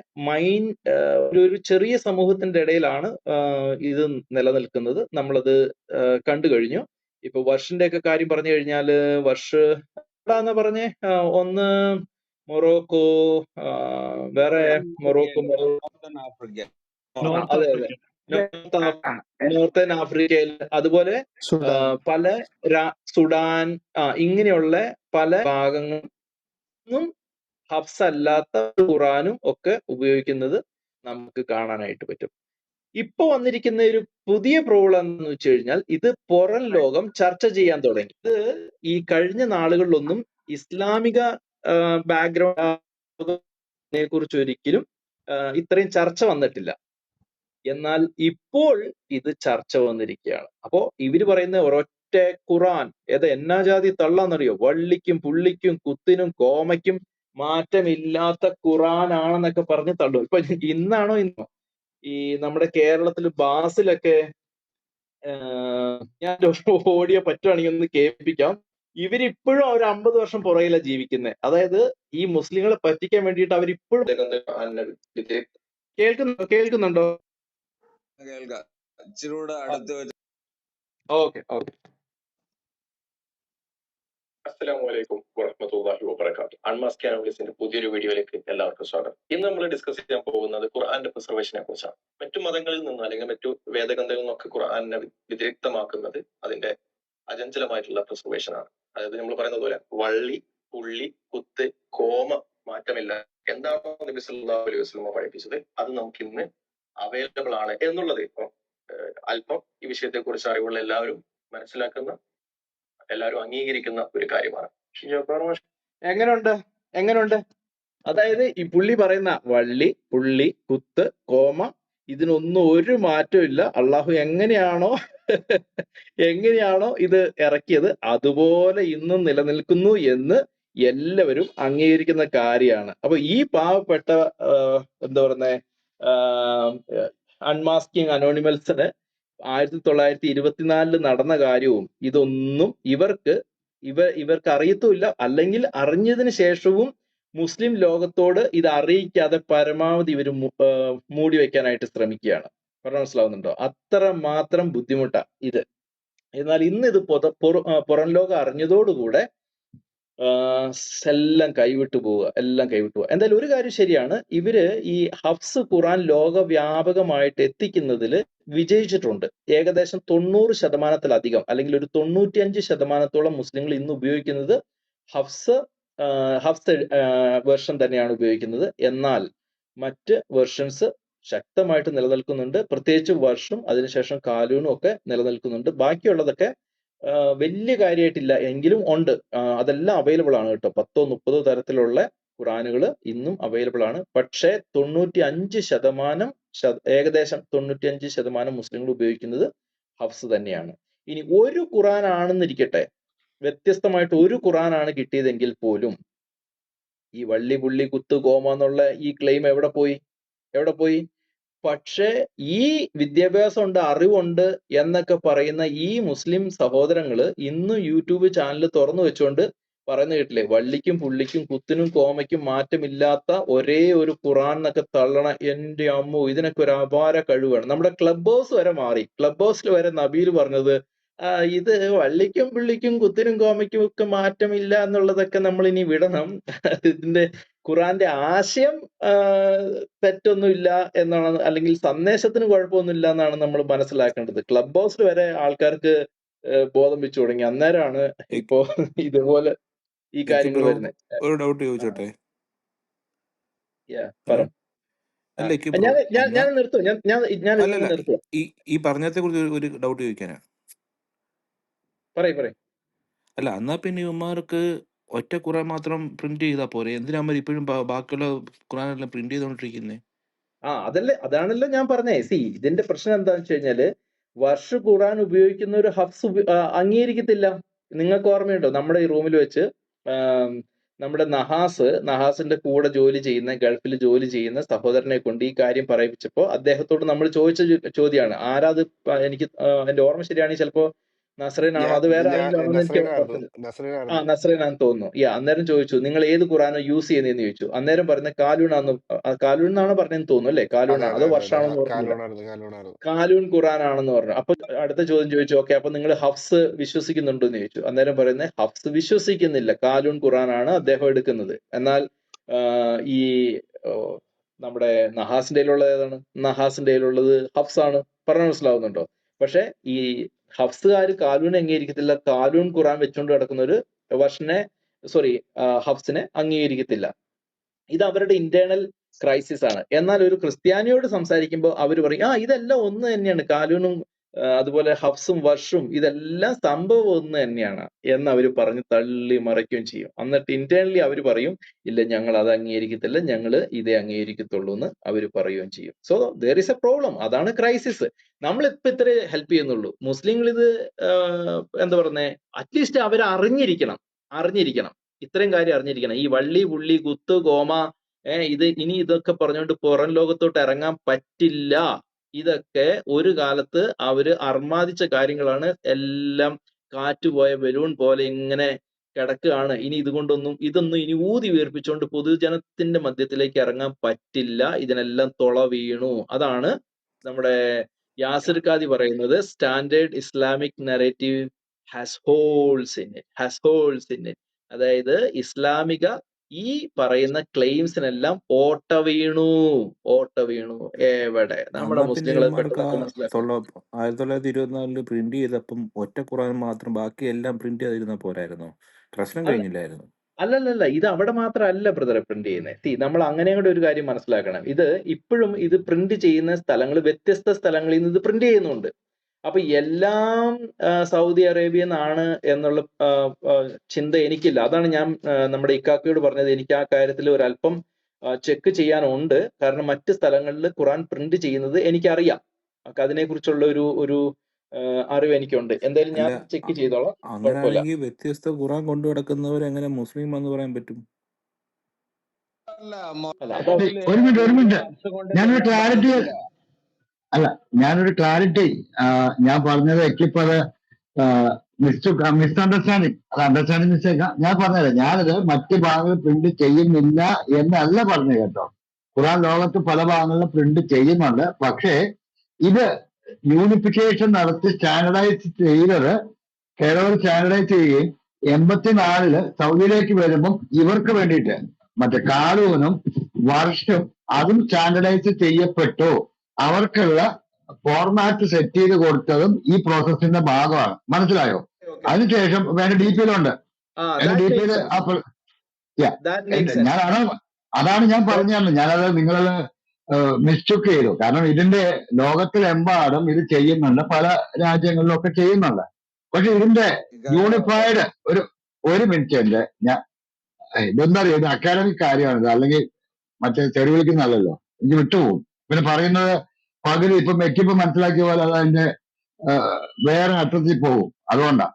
[SPEAKER 3] ഒരു ചെറിയ സമൂഹത്തിന്റെ ഇടയിലാണ് ഇത് നിലനിൽക്കുന്നത്. നമ്മളത് കണ്ടു കഴിഞ്ഞു. ഇപ്പൊ വർഷിന്റെ ഒക്കെ കാര്യം പറഞ്ഞു കഴിഞ്ഞാല് വർഷ് എവിടാന്ന് പറഞ്ഞേ? ഒന്ന് മൊറോക്കോ, വേറെ മൊറോക്കോ, അതെ നോർത്തേൺ ആഫ്രിക്കയിൽ, അതുപോലെ പല സുഡാൻ, ഇങ്ങനെയുള്ള പല ഭാഗങ്ങളും ഹഫ്സ് അല്ലാത്ത ഖുറാനും ഒക്കെ ഉപയോഗിക്കുന്നത് നമുക്ക് കാണാനായിട്ട് പറ്റും. ഇപ്പൊ വന്നിരിക്കുന്ന ഒരു പുതിയ പ്രോബ്ലം എന്ന് വെച്ച് കഴിഞ്ഞാൽ ഇത് പുറം ലോകം ചർച്ച ചെയ്യാൻ തുടങ്ങി. ഇത് ഈ കഴിഞ്ഞ നാളുകളിലൊന്നും ഇസ്ലാമിക ബാക്ക്ഗ്രൗണ്ടിനെ കുറിച്ച് ഒരിക്കലും ഇത്രയും ചർച്ച വന്നിട്ടില്ല. എന്നാൽ ഇപ്പോൾ ഇത് ചർച്ച വന്നിരിക്കുകയാണ്. അപ്പോ ഇവര് പറയുന്ന ഒരൊറ്റ ഖുറാൻ എന്നാ ജാതി തള്ളാന്നറിയോ? വള്ളിക്കും പുള്ളിക്കും കുത്തിനും കോമയ്ക്കും മാറ്റമില്ലാത്ത ഖുറാനാണെന്നൊക്കെ പറഞ്ഞ് തള്ളും. ഇപ്പൊ ഇന്നോ ഈ നമ്മുടെ കേരളത്തിൽ ബാസിലൊക്കെ ഞാൻ ഓഡിയോ പറ്റുവാണെങ്കിൽ ഒന്ന് കേൾപ്പിക്കാം. ഇവരിപ്പോഴും അവർ 50 വർഷം പുറകിലാണ് ജീവിക്കുന്നത്. അതായത് ഈ മുസ്ലിങ്ങളെ പറ്റിക്കാൻ വേണ്ടിയിട്ട് അവരിപ്പോഴും കേൾക്കുന്നുണ്ടോ? ഓക്കെ. അസ്സലാമു അലൈക്കും വറഹ്മത്തുള്ളാഹി വബറകാതുഹു. അൺമാസ്ക് അനോളിസിന്റെ പുതിയൊരു വീഡിയോയിലേക്ക് എല്ലാവർക്കും സ്വാഗതം. ഇന്ന് നമ്മൾ ഡിസ്കസ് ചെയ്യാൻ പോകുന്നത് ഖുർആന്റെ പ്രിസർവേഷനെ കുറിച്ചാണ്. മറ്റു മതങ്ങളിൽ നിന്ന് അല്ലെങ്കിൽ മറ്റു വേദഗ്രന്ഥങ്ങളിൽ നിന്നൊക്കെ ഖുർആനെ വ്യതിരിക്തമാക്കുന്നത് അതിന്റെ അചഞ്ചലമായിട്ടുള്ള പ്രിസർവേഷൻ ആണ്. അതായത് നമ്മൾ പറയുന്നത് പോലെ വള്ളി, പുള്ളി, കുത്ത്, കോമ മാറ്റമില്ല. എന്താണോ നബി സല്ലല്ലാഹു അലൈഹി വസല്ലം പഠിപ്പിച്ചത് അത് നമുക്ക് ഇന്ന് അവൈലബിൾ ആണ് എന്നുള്ളത് ഇപ്പം അല്പം ഈ വിഷയത്തെ കുറിച്ച് അറിവുള്ള എല്ലാവരും മനസ്സിലാക്കുന്ന, എല്ലാവരും അംഗീകരിക്കുന്ന ഒരു കാര്യമാണ്. എങ്ങനെയുണ്ട്? അതായത് ഈ പുള്ളി പറയുന്ന വള്ളി, പുള്ളി, കുത്ത്, കോമ ഇതിനൊന്നും ഒരു മാറ്റവും ഇല്ല. അള്ളാഹു എങ്ങനെയാണോ ഇത് ഇറക്കിയത് അതുപോലെ ഇന്നും നിലനിൽക്കുന്നു എന്ന് എല്ലാവരും അംഗീകരിക്കുന്ന കാര്യമാണ്. അപ്പൊ ഈ പാവപ്പെട്ട എന്താ പറയുന്നത് അൺമാസ്കിങ് അനോണിമൽസിന് 1924 നടന്ന കാര്യവും ഇതൊന്നും ഇവർക്ക് ഇവർക്ക് അറിയത്തുമില്ല, അല്ലെങ്കിൽ അറിഞ്ഞതിന് ശേഷവും മുസ്ലിം ലോകത്തോട് ഇത് അറിയിക്കാതെ പരമാവധി ഇവർ മൂടി വെക്കാനായിട്ട് ശ്രമിക്കുകയാണ്. പറഞ്ഞ മനസ്സിലാവുന്നുണ്ടോ? അത്ര മാത്രം ബുദ്ധിമുട്ടാ ഇത്. എന്നാൽ ഇന്ന് ഇത് പുറം ലോകം അറിഞ്ഞതോടുകൂടെ എല്ലാം കൈവിട്ടു പോവുക, എല്ലാം കൈവിട്ടു പോവുക. എന്തായാലും ഒരു കാര്യം ശരിയാണ്, ഇവര് ഈ ഹഫ്സ് ഖുറാൻ ലോകവ്യാപകമായിട്ട് എത്തിക്കുന്നതിൽ വിജയിച്ചിട്ടുണ്ട്. ഏകദേശം 90% അല്ലെങ്കിൽ ഒരു 95% മുസ്ലിങ്ങൾ ഇന്ന് ഉപയോഗിക്കുന്നത് ഹഫ്സ് വെർഷൻ തന്നെയാണ് ഉപയോഗിക്കുന്നത്. എന്നാൽ മറ്റ് വെർഷൻസ് ശക്തമായിട്ട് നിലനിൽക്കുന്നുണ്ട്. പ്രത്യേകിച്ച് വർഷും അതിനുശേഷം കാലൂണും ഒക്കെ നിലനിൽക്കുന്നുണ്ട്. ബാക്കിയുള്ളതൊക്കെ വലിയ കാര്യമായിട്ടില്ല എങ്കിലും ഉണ്ട്. അതെല്ലാം അവൈലബിൾ ആണ് കേട്ടോ. 10-30 തരത്തിലുള്ള ഖുറാനുകൾ ഇന്നും അവൈലബിൾ ആണ്. പക്ഷേ 95% ഏകദേശം 95% മുസ്ലിങ്ങൾ ഉപയോഗിക്കുന്നത് ഹഫ്സ് തന്നെയാണ്. ഇനി ഒരു ഖുറാൻ ആണെന്നിരിക്കട്ടെ, വ്യത്യസ്തമായിട്ട് ഒരു ഖുറാനാണ് കിട്ടിയതെങ്കിൽ പോലും ഈ വള്ളി പുള്ളി കുത്ത് കോമ എന്നുള്ള ഈ ക്ലെയിം എവിടെ പോയി? പക്ഷേ ഈ വിദ്യാഭ്യാസമുണ്ട്, അറിവുണ്ട് എന്നൊക്കെ പറയുന്ന ഈ മുസ്ലിം സഹോദരങ്ങള് ഇന്നും യൂട്യൂബ് ചാനൽ തുറന്നു വെച്ചുകൊണ്ട് പറയുന്നത് കേട്ടില്ലേ, വള്ളിക്കും പുള്ളിക്കും കുത്തിനും കോമയ്ക്കും മാറ്റമില്ലാത്ത ഒരേ ഒരു ഖുറാൻ എന്നൊക്കെ തള്ളണ. എന്റെ അമ്മോ, ഇതിനൊക്കെ ഒരു അപാര കഴിവാണ്. നമ്മുടെ ക്ലബ് ഹൗസ് വരെ മാറി. ക്ലബ് ഹൗസിൽ വരെ നബീൽ പറഞ്ഞത് ഇത് വള്ളിക്കും പുള്ളിക്കും കുത്തിനും കോമയ്ക്കും ഒക്കെ മാറ്റമില്ല എന്നുള്ളതൊക്കെ നമ്മൾ ഇനി വിടണം. ഇതിന്റെ ഖുറാന്റെ ആശയം തെറ്റൊന്നുമില്ല എന്നാണ്, അല്ലെങ്കിൽ സന്ദേശത്തിന് കുഴപ്പമൊന്നുമില്ല എന്നാണ് നമ്മൾ മനസ്സിലാക്കേണ്ടത്. ക്ലബ് ഹൗസിൽ വരെ ആൾക്കാർക്ക് ബോധം വെച്ചു തുടങ്ങി. അന്നേരമാണ് ഇപ്പോ ഇതുപോലെ ഈ കാര്യങ്ങൾ വരുന്നത്.
[SPEAKER 4] ഒരു ഡൗട്ട് ചോദിച്ചോട്ടെ?
[SPEAKER 3] ഞാൻ നിർത്തും. ഞാൻ നിർത്തുക.
[SPEAKER 4] ഈ പറഞ്ഞത്തെ കുറിച്ച് ഒരു ഡൗട്ട് ചോദിക്കാനാ.
[SPEAKER 3] പറയ്.
[SPEAKER 4] അല്ല, എന്നാ പിന്നെ ഇവന്മാർക്ക് ഒറ്റ ഖുറാൻ മാത്രം പ്രിന്റ് ചെയ്താൽ പോരെ? എന്തിനാ ഇപ്പോഴും ബാക്കിയുള്ള ഖുറാനെല്ലാം പ്രിന്റ് ചെയ്തോണ്ടിരിക്കുന്നേ?
[SPEAKER 3] അതാണല്ലോ ഞാൻ പറഞ്ഞേ. ഇതിന്റെ പ്രശ്നം എന്താണെന്ന് വെച്ച് കഴിഞ്ഞാല്, വർഷ ഖുറാൻ ഉപയോഗിക്കുന്ന ഒരു ഹഫ്സ് അംഗീകരിക്കത്തില്ല. നിങ്ങൾക്ക് ഓർമ്മയുണ്ടോ, നമ്മുടെ ഈ റൂമിൽ വെച്ച് നമ്മുടെ നഹാസിന്റെ കൂടെ ഗൾഫിൽ ജോലി ചെയ്യുന്ന സഹോദരനെ കൊണ്ട് ഈ കാര്യം പറയിപ്പിച്ചപ്പോ അദ്ദേഹത്തോട് നമ്മൾ ചോദിച്ച ചോദ്യമാണ്. ആരാത്? എനിക്ക് എന്റെ ഓർമ്മ ശരിയാണെങ്കിൽ ചിലപ്പോ നസ്രീനാണോ, അത് വേറെ ആരെങ്കിലും നസ്രീനാന്ന് തോന്നുന്നു. അന്നേരം ചോദിച്ചു, നിങ്ങൾ ഏത് ഖുറാനോ യൂസ് ചെയ്യുന്നതെന്ന് ചോദിച്ചു. അന്നേരം പറഞ്ഞ കാലൂൺ പറഞ്ഞെന്ന് തോന്നുന്നു അല്ലെ? കാലൂണാണ്, അതോ വർഷാണെന്ന് ഓർക്കുന്നില്ല. കാലൂൺ ഖുറാൻ ആണെന്ന് പറഞ്ഞു. അപ്പൊ അടുത്ത ചോദ്യം ചോദിച്ചു, ഓക്കെ, അപ്പൊ നിങ്ങൾ ഹഫ്സ് വിശ്വസിക്കുന്നുണ്ടോ എന്ന് ചോദിച്ചു. അന്നേരം പറയുന്നത് ഹഫ്സ് വിശ്വസിക്കുന്നില്ല, കാലൂൺ ഖുറാനാണ് അദ്ദേഹം എടുക്കുന്നത്. എന്നാൽ ഈ നമ്മുടെ നഹാസിന്റെ ഏതാണ്? നഹാസിന്റെ ഹഫ്സ് ആണ്. പറഞ്ഞ മനസ്സിലാവുന്നുണ്ടോ? പക്ഷെ ഈ ഹഫ്സുകാര് കാലൂൺ അംഗീകരിക്കത്തില്ല. കാലൂൺ ഖുറാൻ വെച്ചുകൊണ്ട് കിടക്കുന്ന ഒരു ഹഫ്സിനെ അംഗീകരിക്കത്തില്ല. ഇത് അവരുടെ ഇന്റേണൽ ക്രൈസിസ് ആണ്. എന്നാൽ ഒരു ക്രിസ്ത്യാനിയോട് സംസാരിക്കുമ്പോൾ അവർ പറയും, ഇതെല്ലാം ഒന്ന് തന്നെയാണ്, കാലൂണും അതുപോലെ ഹഫ്സും വർഷും ഇതെല്ലാം സംഭവം ഒന്ന് തന്നെയാണ് എന്ന് അവർ പറഞ്ഞ് തള്ളി മറയ്ക്കുകയും ചെയ്യും. എന്നിട്ട് ഇന്റേണലി അവർ പറയും, ഇല്ല, ഞങ്ങൾ അത് അംഗീകരിക്കത്തില്ല, ഞങ്ങൾ ഇതേ അംഗീകരിക്കത്തുള്ളൂ എന്ന് അവർ പറയുകയും ചെയ്യും. So there is A problem. അതാണ് ക്രൈസിസ്. നമ്മളിപ്പോ ഇത്രേ ഹെൽപ്പ് ചെയ്യുന്നുള്ളൂ. മുസ്ലിങ്ങൾ ഇത് എന്താ പറയുന്നേ, അറ്റ്ലീസ്റ്റ് അവർ അറിഞ്ഞിരിക്കണം. ഇത്രയും കാര്യം അറിഞ്ഞിരിക്കണം. ഈ വള്ളി പുള്ളി കുത്ത് കോമ ഇതൊക്കെ പറഞ്ഞുകൊണ്ട് പുറം ലോകത്തോട്ട് ഇറങ്ങാൻ പറ്റില്ല. ഇതൊക്കെ ഒരു കാലത്ത് അവര് അർമാദിച്ച കാര്യങ്ങളാണ്. എല്ലാം കാറ്റുപോയ ബലൂൺ പോലെ ഇങ്ങനെ കിടക്കുകയാണ്. ഇനി ഇതൊന്നും ഇനി ഊതി വീർപ്പിച്ചുകൊണ്ട് പൊതുജനത്തിന്റെ മധ്യത്തിലേക്ക് ഇറങ്ങാൻ പറ്റില്ല. ഇതിനെല്ലാം തുള വീണു. അതാണ് നമ്മുടെ യാസിർ ഖാദി പറയുന്നത്, standard Islamic narrative has holes in it. അതായത് ഇസ്ലാമിക ഈ പറയുന്ന ക്ലെയിംസിനെല്ലാം ഓട്ട വീണു. എവിടെ നമ്മുടെ മുസ്ലിങ്ങളെ
[SPEAKER 4] 1924 പ്രിന്റ് ചെയ്തപ്പം ഒറ്റ ഖുറാൻ മാത്രം, ബാക്കി എല്ലാം പ്രിന്റ് ചെയ്തിരുന്ന പോരായിരുന്നോ? പ്രശ്നം കഴിഞ്ഞില്ലായിരുന്നു?
[SPEAKER 3] അല്ലല്ല, ഇത് അവിടെ മാത്രമല്ല ബ്രദറെ പ്രിന്റ് ചെയ്യുന്നത്. നമ്മൾ അങ്ങനെ കൂടെ ഒരു കാര്യം മനസ്സിലാക്കണം. ഇത് ഇപ്പോഴും ഇത് പ്രിന്റ് ചെയ്യുന്ന സ്ഥലങ്ങൾ വ്യത്യസ്ത സ്ഥലങ്ങളിൽ നിന്ന് ഇത് പ്രിന്റ് ചെയ്യുന്നുണ്ട്. അപ്പൊ എല്ലാം സൗദി അറേബ്യ എന്നാണ് എന്നുള്ള ചിന്ത എനിക്കില്ല. അതാണ് ഞാൻ നമ്മുടെ ഇക്കാക്കയോട് പറഞ്ഞത്, എനിക്ക് ആ കാര്യത്തിൽ ഒരല്പം ചെക്ക് ചെയ്യാനുണ്ട്. കാരണം മറ്റ് സ്ഥലങ്ങളിൽ ഖുറാൻ പ്രിന്റ് ചെയ്യുന്നത് എനിക്കറിയാം. അതിനെ കുറിച്ചുള്ള ഒരു അറിവ് എനിക്കുണ്ട്. എന്തായാലും ഞാൻ ചെക്ക് ചെയ്തോളാം.
[SPEAKER 4] അങ്ങനെയാണെങ്കിൽ വ്യത്യസ്ത ഖുറാൻ കൊണ്ടു നടക്കുന്നവർ എങ്ങനെ മുസ്ലിം എന്ന് പറയാൻ പറ്റും?
[SPEAKER 5] ഒരു മിനിറ്റ് ഞാനൊരു ക്ലാരിറ്റി ഞാൻ പറഞ്ഞത് എക്കിപ്പത് മിസ്അണ്ടർസ്റ്റാൻഡിങ്, അത് അണ്ടർസ്റ്റാൻഡിങ് മിസ്റ്റേക്ക്. ഞാൻ പറഞ്ഞുതരാം, ഞാനത് മറ്റ് ഭാഗങ്ങൾ പ്രിന്റ് ചെയ്യുന്നില്ല എന്നല്ല പറഞ്ഞു കേട്ടോ. ഖുറാൻ ലോകത്ത് പല ഭാഗങ്ങളിലും പ്രിന്റ് ചെയ്യുന്നുണ്ട്. പക്ഷേ ഇത് യൂണിഫിക്കേഷൻ നടത്തി സ്റ്റാൻഡർഡൈസ് ചെയ്തത് കേരളം സ്റ്റാൻഡർഡൈസ് ചെയ്യുകയും 84 സൗദിയിലേക്ക് വരുമ്പം ഇവർക്ക് വേണ്ടിയിട്ട് മറ്റേ കാലൂനും വർഷം അതും സ്റ്റാൻഡർഡൈസ് ചെയ്യപ്പെട്ടു. അവർക്കുള്ള ഫോർമാറ്റ് സെറ്റ് ചെയ്ത് കൊടുത്തതും ഈ പ്രോസസ്സിന്റെ ഭാഗമാണ്. മനസ്സിലായോ? അതിനുശേഷം വേണ്ട DP-യിലുണ്ട്. എന്റെ DP-യില് ഞാൻ അതാണ് ഞാൻ പറഞ്ഞു തന്നെ. ഞാനത് നിങ്ങളത് മിസ്റ്റേക്ക് ചെയ്തു. കാരണം ഇതിന്റെ ലോകത്തിലെമ്പാടും ഇത് ചെയ്യുന്നുണ്ട്, പല രാജ്യങ്ങളിലും ഒക്കെ ചെയ്യുന്നുണ്ട്. പക്ഷെ ഇതിന്റെ യൂണിഫൈഡ് ഒരു മിനിറ്റ് ഞാൻ ഇതെന്താ അറിയാം, ഇത് അക്കാഡമിക് കാര്യമാണിത്, അല്ലെങ്കിൽ മറ്റേ തെറി വിളിക്കുന്നതല്ലോ, എനിക്ക് വിട്ടുപോകും. പിന്നെ പറയുന്നത് പകുതി ഇപ്പം എക്കിപ്പം മനസ്സിലാക്കിയ പോലെ അത് അതിന്റെ വേറെ അർത്ഥത്തിൽ പോകും. അതുകൊണ്ടാ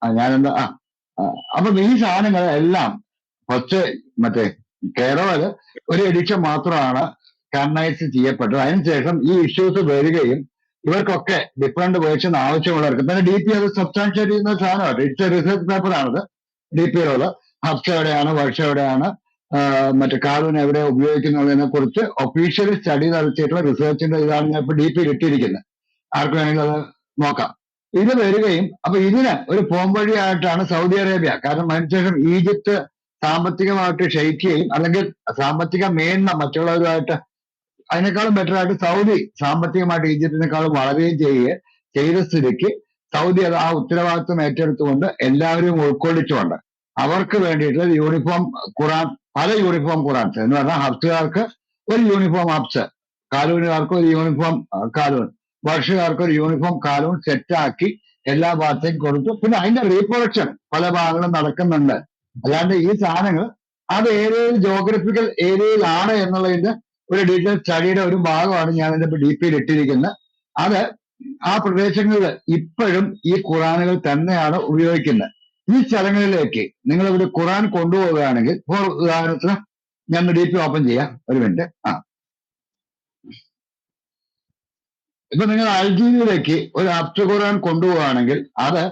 [SPEAKER 5] ഞാനെന്താ അപ്പം ഈ സാധനങ്ങൾ എല്ലാം ഫസ്റ്റ് മറ്റേ കേരള ഒരു എഡിഷൻ മാത്രമാണ് കണ്ണൈസ് ചെയ്യപ്പെട്ടത്. അതിനുശേഷം ഈ ഇഷ്യൂസ് വരികയും ഇവർക്കൊക്കെ ഡിഫറെന്റ് വേർഷൻ ആവശ്യമുള്ളവർക്ക് പിന്നെ DP അത് സബ്സ്റ്റാൻഷിയേറ്റ് ചെയ്യുന്ന സാധനമായിട്ട് ഇറ്റ്സ് എ റിസർച്ച് പേപ്പറാണത്. DP-യിലുള്ള ഹബ്സ് എവിടെയാണ്, വർഷം എവിടെയാണ്, മറ്റേ കാർബൺ എവിടെ ഉപയോഗിക്കുന്നതിനെ കുറിച്ച് ഒഫീഷ്യലി സ്റ്റഡി നടത്തിയിട്ടുള്ള റിസർച്ചിന്റെ ഇതാണ് ഞാൻ ഇപ്പൊ DP-യിൽ ഇട്ടിരിക്കുന്നത്. ആർക്ക് വേണമെങ്കിലും അത് നോക്കാം. ഇത് വരികയും അപ്പൊ ഇതിന് ഒരു പോംവഴിയായിട്ടാണ് സൗദി അറേബ്യ. കാരണം അതിനുശേഷം ഈജിപ്ത് സാമ്പത്തികമായിട്ട് ക്ഷയിക്കുകയും അല്ലെങ്കിൽ സാമ്പത്തിക മേന്മ മറ്റുള്ളവരുമായിട്ട് അതിനേക്കാളും ബെറ്റർ ആയിട്ട് സൗദി സാമ്പത്തികമായിട്ട് ഈജിപ്തിനേക്കാളും വളരുകയും ചെയ്ത സ്ഥിതിക്ക് സൗദി അത് ആ ഉത്തരവാദിത്വം ഏറ്റെടുത്തുകൊണ്ട് എല്ലാവരും ഉൾക്കൊള്ളിച്ചുകൊണ്ട് അവർക്ക് വേണ്ടിയിട്ട് യൂണിഫോം ഖുറാൻ, പല യൂണിഫോം ഖുറാൻസ് എന്ന് പറഞ്ഞാൽ ഹബ്സുകാർക്ക് ഒരു യൂണിഫോം ഹബ്സ്, കാലൂനുകാർക്ക് ഒരു യൂണിഫോം കാലൂൻ, വർഷക്കാർക്ക് ഒരു യൂണിഫോം കാലൂൺ സെറ്റാക്കി എല്ലാ ഭാഗത്തേക്കും കൊടുത്തു. പിന്നെ അതിന്റെ റീപ്രൊഡക്ഷൻ പല ഭാഗങ്ങളും നടക്കുന്നുണ്ട്. അല്ലാണ്ട് ഈ സാധനങ്ങൾ അത് ഏരിയയിൽ ജോഗ്രഫിക്കൽ ഏരിയയിലാണ് എന്നുള്ളതിന്റെ ഒരു ഡീറ്റെയിൽ സ്റ്റഡിയുടെ ഒരു ഭാഗമാണ് ഞാൻ എന്റെ DP-യിൽ ഇട്ടിരിക്കുന്നത്. അത് ആ പ്രദേശങ്ങളിൽ ഇപ്പോഴും ഈ ഖുറാനുകൾ തന്നെയാണ് ഉപയോഗിക്കുന്നത്. ഈ സ്ഥലങ്ങളിലേക്ക് നിങ്ങൾ ഒരു ഖുറാൻ കൊണ്ടുപോവുകയാണെങ്കിൽ, ഫോർ ഉദാഹരണത്തിന് ഞാൻ DP ഓപ്പൺ ചെയ്യാം, ഒരു മിനിറ്റ്. ഇപ്പൊ നിങ്ങൾ അൾജീരിയയിലേക്ക് ഒരു ഹബ്സ് ഖുറാൻ കൊണ്ടുപോവുകയാണെങ്കിൽ അത്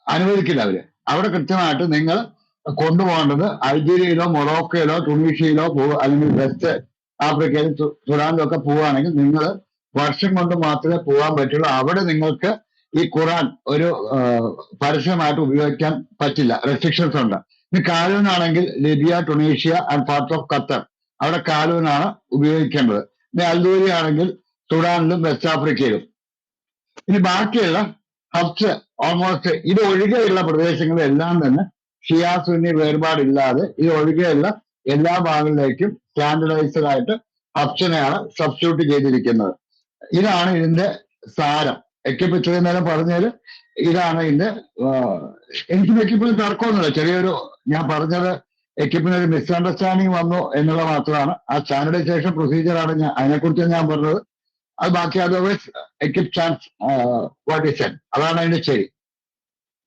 [SPEAKER 5] അനുവദിക്കില്ല അവര്. അവിടെ കൃത്യമായിട്ട് നിങ്ങൾ കൊണ്ടുപോകേണ്ടത് അൾജീരിയയിലോ മൊറോക്കയിലോ ടുണീഷ്യയിലോ അല്ലെങ്കിൽ വെസ്റ്റ് ആഫ്രിക്കയിൽ സുഡാനിലോ ഒക്കെ പോവുകയാണെങ്കിൽ നിങ്ങൾ വർഷം കൊണ്ട് മാത്രമേ പോകാൻ പറ്റുള്ളൂ. അവിടെ നിങ്ങൾക്ക് ഈ ഖുറാൻ ഒരു പരസ്യമായിട്ട് ഉപയോഗിക്കാൻ പറ്റില്ല, റെസ്ട്രിക്ഷൻസ് ഉണ്ട്. ഇനി കാലൂനാണെങ്കിൽ Libya, Tunisia and parts of Qatar അവിടെ കാലൂനാണ് ഉപയോഗിക്കേണ്ടത്. ഇനി അൽദൂരി ആണെങ്കിൽ സുഡാനിലും വെസ്റ്റ് ആഫ്രിക്കയിലും. ഇനി ബാക്കിയുള്ള ഹബ്സ് ഓൾമോസ്റ്റ് ഇത് ഒഴികെയുള്ള പ്രദേശങ്ങളെല്ലാം തന്നെ ഷിയ സുന്നി വേർപാടില്ലാതെ ഇത് ഒഴികെയുള്ള എല്ലാ ഭാഗങ്ങളിലേക്കും സ്റ്റാൻഡർഡൈസ്ഡ് ആയിട്ട് ഹബ്സിനെയാണ് സബ്സ്റ്റിറ്റ്യൂട്ട് ചെയ്തിരിക്കുന്നത്. ഇതാണ് ഇതിന്റെ സാരം. എക്കിപ്പ് ഇത്രയും നേരം പറഞ്ഞാൽ ഇതാണ് ഇതിന്റെ എനിക്ക് എക്കിപ്പിന് തർക്കമൊന്നുമില്ല. ചെറിയൊരു ഞാൻ പറഞ്ഞത് എക്കിപ്പിന് ഒരു മിസ്അണ്ടർസ്റ്റാൻഡിങ് വന്നു എന്നുള്ള മാത്രമാണ്. ആ സ്റ്റാൻഡർഡൈസേഷൻ പ്രൊസീജിയറാണ് അതിനെക്കുറിച്ച് ഞാൻ പറഞ്ഞത്. അത് ബാക്കി അതർവൈസ് എക്കിപ്പ് ചാൻസ് വാട്ട് ഈസ് സെഡ്, അതാണ് അതിന്റെ ശരി.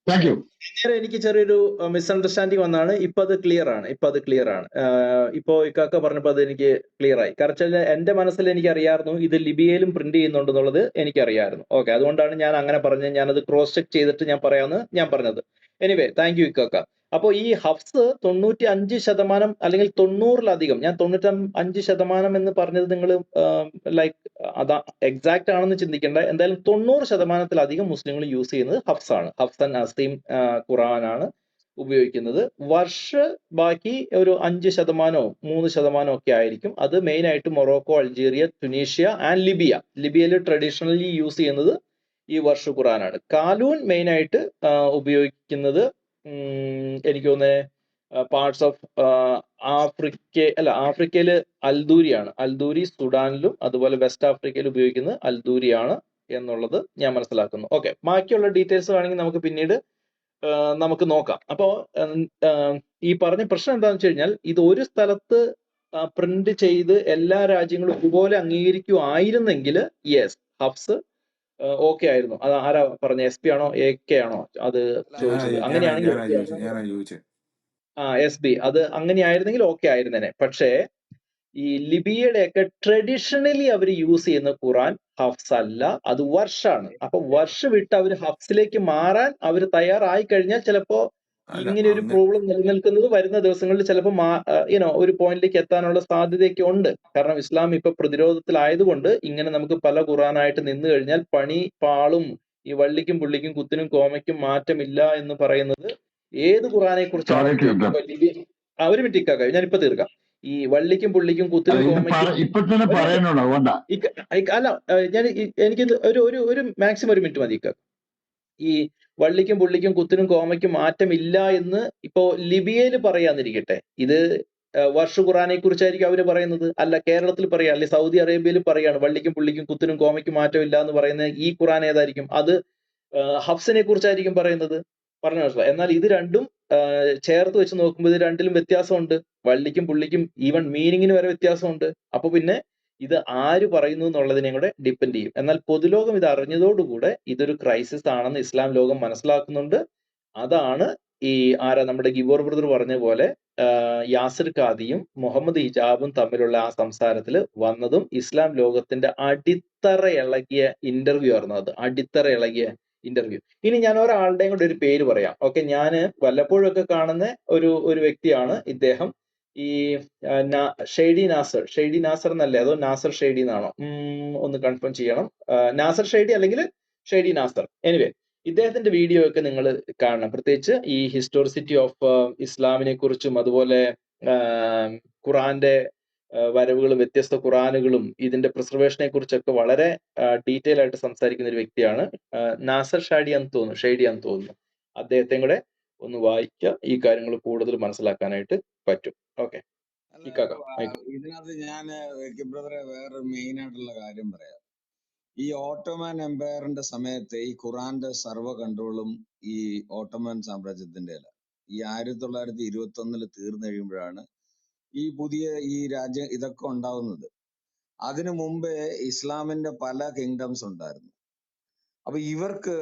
[SPEAKER 5] Thank you.
[SPEAKER 3] എനിക്ക് ചെറിയൊരു മിസ്അണ്ടർസ്റ്റാൻഡിങ് വന്നാണ്. ഇപ്പൊ അത് ക്ലിയർ ആണ്. ഇപ്പോ ഇക്കാക്ക പറഞ്ഞപ്പോൾ അത് എനിക്ക് ക്ലിയർ ആയി. കാരണം എന്റെ മനസ്സിൽ എനിക്ക് അറിയാമായിരുന്നു ഇത് ലിബിയയിലും പ്രിന്റ് ചെയ്യുന്നുണ്ടെന്നുള്ളത് എനിക്കറിയാമായിരുന്നു. ഓക്കെ, അതുകൊണ്ടാണ് ഞാൻ അങ്ങനെ പറഞ്ഞത്. ഞാനത് ക്രോസ് ചെക്ക് ചെയ്തിട്ട് ഞാൻ പറയാമെന്ന് ഞാൻ പറഞ്ഞത്. എനിവേ, താങ്ക് യു ഇക്കാക്ക. അപ്പോൾ ഈ ഹബ്സ് 95% അല്ലെങ്കിൽ 90-ലധികം, ഞാൻ 95% എന്ന് പറഞ്ഞത് നിങ്ങൾ ലൈക്ക് അതാ എക്സാക്ട് ആണെന്ന് ചിന്തിക്കേണ്ട. എന്തായാലും 90%-ലധികം മുസ്ലിങ്ങൾ യൂസ് ചെയ്യുന്നത് ഹബ്സ് ആണ്. ഹബ്സ് ആൻഡ് അസീം ഖുറാനാണ് ഉപയോഗിക്കുന്നത്. ബാക്കി ഒരു 5%, 3% ഒക്കെ ആയിരിക്കും. അത് മെയിൻ ആയിട്ട് മൊറോക്കോ, അൾജീരിയ, ടുണീഷ്യ ആൻഡ് ലിബിയയിൽ ട്രഡീഷണലി യൂസ് ചെയ്യുന്നത് ഈ ഖുറാനാണ്. കാലൂൻ മെയിൻ ആയിട്ട് ഉപയോഗിക്കുന്നത് എനിക്ക് തോന്നുന്നത് പാർട്സ് ഓഫ് ആഫ്രിക്കയില് അൽദൂരിയാണ്. അൽദൂരി സുഡാനിലും അതുപോലെ വെസ്റ്റ് ആഫ്രിക്കയിൽ ഉപയോഗിക്കുന്നത് അൽദൂരിയാണ് എന്നുള്ളത് ഞാൻ മനസ്സിലാക്കുന്നു. ഓക്കെ, ബാക്കിയുള്ള ഡീറ്റെയിൽസ് വേണമെങ്കിൽ നമുക്ക് പിന്നീട് നമുക്ക് നോക്കാം. അപ്പോ ഈ പറഞ്ഞ പ്രശ്നം എന്താണെന്ന് വെച്ച് കഴിഞ്ഞാൽ ഇത് ഒരു സ്ഥലത്ത് പ്രിന്റ് ചെയ്ത് എല്ലാ രാജ്യങ്ങളും ഒരുപോലെ അംഗീകരിക്കുമായിരുന്നെങ്കിൽ യെസ്, ഹബ്സ് ഓക്കെ ആയിരുന്നു. അത് ആരാ പറഞ്ഞ, SP ആണോ AK ആണോ അത് ചോദിച്ചത്? അങ്ങനെയാണെങ്കിൽ SB അത് അങ്ങനെയായിരുന്നെങ്കിൽ ഓക്കെ ആയിരുന്നേനെ. പക്ഷേ ഈ ലിബിയയുടെയൊക്കെ ട്രഡീഷണലി അവർ യൂസ് ചെയ്യുന്ന ഖുറാൻ ഹഫ്സ് അല്ല, അത് വർഷാണ്. അപ്പൊ വർഷ് വിട്ട് അവർ ഹഫ്സിലേക്ക് മാറാൻ അവർ തയ്യാറായി കഴിഞ്ഞാൽ ചിലപ്പോ
[SPEAKER 4] അല്ല
[SPEAKER 3] ഇങ്ങനെ ഒരു
[SPEAKER 4] അങ്ങനെ
[SPEAKER 3] പ്രോബ്ലം നിലനിൽക്കുന്നത് വരുന്ന ദിവസങ്ങളിൽ ചിലപ്പോൾ ഒരു പോയിന്റിലേക്ക് എത്താനുള്ള സാധ്യതയൊക്കെ ഉണ്ട്. കാരണം ഇസ്ലാം ഇപ്പൊ പ്രതിരോധത്തിലായതുകൊണ്ട് ഇങ്ങനെ നമുക്ക് പല ഖുറാനായിട്ട് നിന്ന് കഴിഞ്ഞാൽ പണി പാളും. ഈ വള്ളിക്കും പുള്ളിക്കും കുത്തിനും കോമയ്ക്കും മാറ്റമില്ല എന്ന് പറയുന്നത് ഏത് ഖുറാനെ കുറിച്ചാണെങ്കിലും ഇപ്പൊ ലിബിയ ഒരു മിനിറ്റ് ഇക്കാക്ക, ഞാനിപ്പോ തീർക്കാം. ഈ വള്ളിക്കും പുള്ളിക്കും കുത്തിനും കോമയ്ക്കും
[SPEAKER 5] ഇപ്പൊ തന്നെ
[SPEAKER 3] ഒരു
[SPEAKER 5] പറയാനുണ്ടോ? അതുകൊണ്ടാ
[SPEAKER 3] അല്ല, ഞാൻ എനിക്ക് ഒരു മാക്സിമം ഒരു മിനിറ്റ് മതി ഇക്കാക്ക. ഈ വള്ളിക്കും പുള്ളിക്കും കുത്തിനും കോമയ്ക്കും മാറ്റമില്ല എന്ന് ഇപ്പോ ലിബിയയിൽ പറയാന്നിരിക്കട്ടെ, ഇത് വർഷ ഖുറാനെ കുറിച്ചായിരിക്കും അവര് പറയുന്നത്. അല്ല കേരളത്തിൽ പറയാ, അല്ലെ സൗദി അറേബ്യയിൽ പറയാണ് വള്ളിക്കും പുള്ളിക്കും കുത്തിനും കോമയ്ക്കും മാറ്റമില്ല എന്ന് പറയുന്നത് ഈ ഖുറാൻ ഏതായിരിക്കും? അത് ഹഫ്സിനെ കുറിച്ചായിരിക്കും പറയുന്നത്. പറഞ്ഞു മനസ്സിലായി. എന്നാൽ ഇത് രണ്ടും ചേർത്ത് വെച്ച് നോക്കുമ്പോൾ ഇത് രണ്ടിലും വ്യത്യാസമുണ്ട്. വള്ളിക്കും പുള്ളിക്കും ഈവൻ മീനിങ്ങിന് വരെ വ്യത്യാസമുണ്ട്. അപ്പൊ പിന്നെ ഇത് ആര് പറയുന്നു എന്നുള്ളതിനെ കൂടെ ഡിപ്പെൻഡ് ചെയ്യും. എന്നാൽ പൊതുലോകം ഇത് അറിഞ്ഞതോടുകൂടെ ഇതൊരു ക്രൈസിസ് ആണെന്ന് ഇസ്ലാം ലോകം മനസ്സിലാക്കുന്നുണ്ട്. അതാണ് ഈ നമ്മുടെ ഗിബോർ ബ്രദർ പറഞ്ഞ പോലെ യാസിർ ഖാദിയും മുഹമ്മദ് ഹിജാബും തമ്മിലുള്ള ആ സംസാരത്തിൽ വന്നതും ഇസ്ലാം ലോകത്തിന്റെ അടിത്തറ ഇളകിയ ഇന്റർവ്യൂ ആയിരുന്നു. അത് അടിത്തറ ഇളകിയ ഇന്റർവ്യൂ. ഇനി ഞാൻ ഒരാളുടെയും കൂടെ ഒരു പേര് പറയാം. ഓക്കെ, ഞാന് വല്ലപ്പോഴൊക്കെ കാണുന്ന ഒരു വ്യക്തിയാണ് ഇദ്ദേഹം. ഈ ഷെയ്ഡി നാസർ എന്നല്ലേ, അതോ നാസർ ഷെയ്ഡി എന്നാണോ? ഒന്ന് കൺഫേം ചെയ്യണം. നാസർ ഷെയ്ഡി അല്ലെങ്കിൽ ഷെയ്ഡി നാസർ. എനിവേ, ഇദ്ദേഹത്തിന്റെ വീഡിയോ ഒക്കെ നിങ്ങൾ കാണണം. പ്രത്യേകിച്ച് ഈ ഹിസ്റ്റോറിസിറ്റി ഓഫ് ഇസ്ലാമിനെ കുറിച്ചും അതുപോലെ ഖുറാന്റെ വരവുകളും വ്യത്യസ്ത ഖുറാനുകളും ഇതിന്റെ പ്രിസർവേഷനെ കുറിച്ചൊക്കെ വളരെ ഡീറ്റെയിൽ ആയിട്ട് സംസാരിക്കുന്ന ഒരു വ്യക്തിയാണ്. നാസർ ഷെയ്ഡി എന്ന് തോന്നുന്നു. അദ്ദേഹത്തെ കൂടെ ഒന്ന് വായിക്കുക, ഈ കാര്യങ്ങൾ കൂടുതൽ മനസ്സിലാക്കാനായിട്ട് പറ്റും. ഓക്കെ,
[SPEAKER 2] ഇതിനകത്ത് ഞാൻ ബ്രദറെ വേറെ മെയിൻ ആയിട്ടുള്ള കാര്യം പറയാം. ഈ ഓട്ടോമൻ എംപയറിന്റെ സമയത്ത് ഈ ഖുറാന്റെ സർവ്വ കൺട്രോളും ഈ ഓട്ടോമൻ സാമ്രാജ്യത്തിന്റെ അല്ല, ഈ 1921 തീർന്നു കഴിയുമ്പോഴാണ് ഈ പുതിയ ഈ രാജ്യം ഇതൊക്കെ ഉണ്ടാവുന്നത്. അതിനു മുമ്പേ ഇസ്ലാമിന്റെ പല കിങ്ഡംസ് ഉണ്ടായിരുന്നു. അപ്പൊ ഇവർക്ക്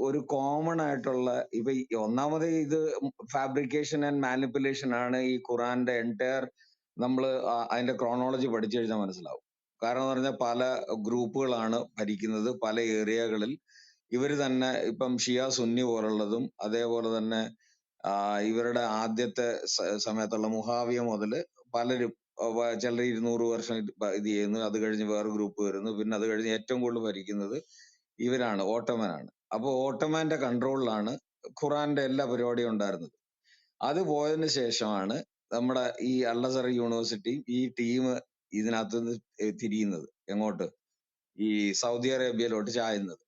[SPEAKER 2] ഒരു കോമൺ ആയിട്ടുള്ള ഇപ്പൊ ഒന്നാമത് ഇത് ഫാബ്രിക്കേഷൻ ആൻഡ് മാനിപ്പുലേഷൻ ആണ്. ഈ ഖുറാന്റെ എൻറ്റയർ നമ്മൾ അതിന്റെ ക്രോണോളജി പഠിച്ചു കഴിഞ്ഞാൽ മനസ്സിലാവും. കാരണം എന്ന് പറഞ്ഞാൽ പല ഗ്രൂപ്പുകളാണ് ഭരിക്കുന്നത് പല ഏരിയകളിൽ. ഇവർ തന്നെ ഇപ്പം ഷിയ സുന്നി പോലുള്ളതും അതേപോലെ തന്നെ ഇവരുടെ ആദ്യത്തെ സമയത്തുള്ള മുഹാവിയ മുതൽ പലരും ചിലർ 200 വർഷം ഇത് ചെയ്യുന്നു, അത് കഴിഞ്ഞ് വേറെ ഗ്രൂപ്പ് വരുന്നു, പിന്നെ അത് കഴിഞ്ഞ് ഏറ്റവും കൂടുതൽ ഭരിക്കുന്നത് ഇവരാണ്, ഓട്ടോമനാണ്. അപ്പൊ ഓട്ടോമാന്റെ കൺട്രോളിലാണ് ഖുറാന്റെ എല്ലാ പരിപാടിയും ഉണ്ടായിരുന്നത്. അത് പോയതിനു ശേഷമാണ് നമ്മുടെ ഈ അൽ-അസ്ഹർ യൂണിവേഴ്സിറ്റി ഈ ടീം ഇതിനകത്ത് നിന്ന് തിരിയുന്നത് എങ്ങോട്ട്, ഈ സൗദി അറേബ്യയിലോട്ട് ചായുന്നത്.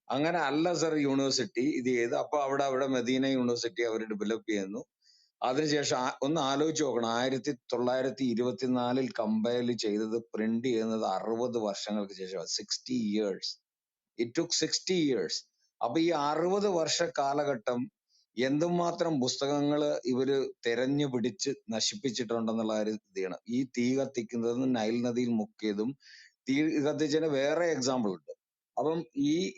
[SPEAKER 2] അങ്ങനെ അൽ-അസ്ഹർ യൂണിവേഴ്സിറ്റി ഇത് ചെയ്ത് അപ്പൊ അവിടെ മദീന യൂണിവേഴ്സിറ്റി അവർ ഡെവലപ്പ് ചെയ്യുന്നു. അതിനുശേഷം ഒന്ന് ആലോചിച്ച് നോക്കണം, 1924 കമ്പയർ ചെയ്തത് പ്രിന്റ് ചെയ്യുന്നത് 60 വർഷങ്ങൾക്ക് ശേഷം, 60 years. It took 60 years. അപ്പൊ ഈ 60 വർഷ കാലഘട്ടം എന്തുമാത്രം പുസ്തകങ്ങൾ ഇവര് തെരഞ്ഞു പിടിച്ച് നശിപ്പിച്ചിട്ടുണ്ടെന്നുള്ള കാര്യം ഇത് ചെയ്യണം. ഈ തീ കത്തിക്കുന്നതും നൈൽ നദിയിൽ മുക്കിയതും തീ കത്തിച്ചതിന് വേറെ എക്സാമ്പിൾ ഉണ്ട്. അപ്പം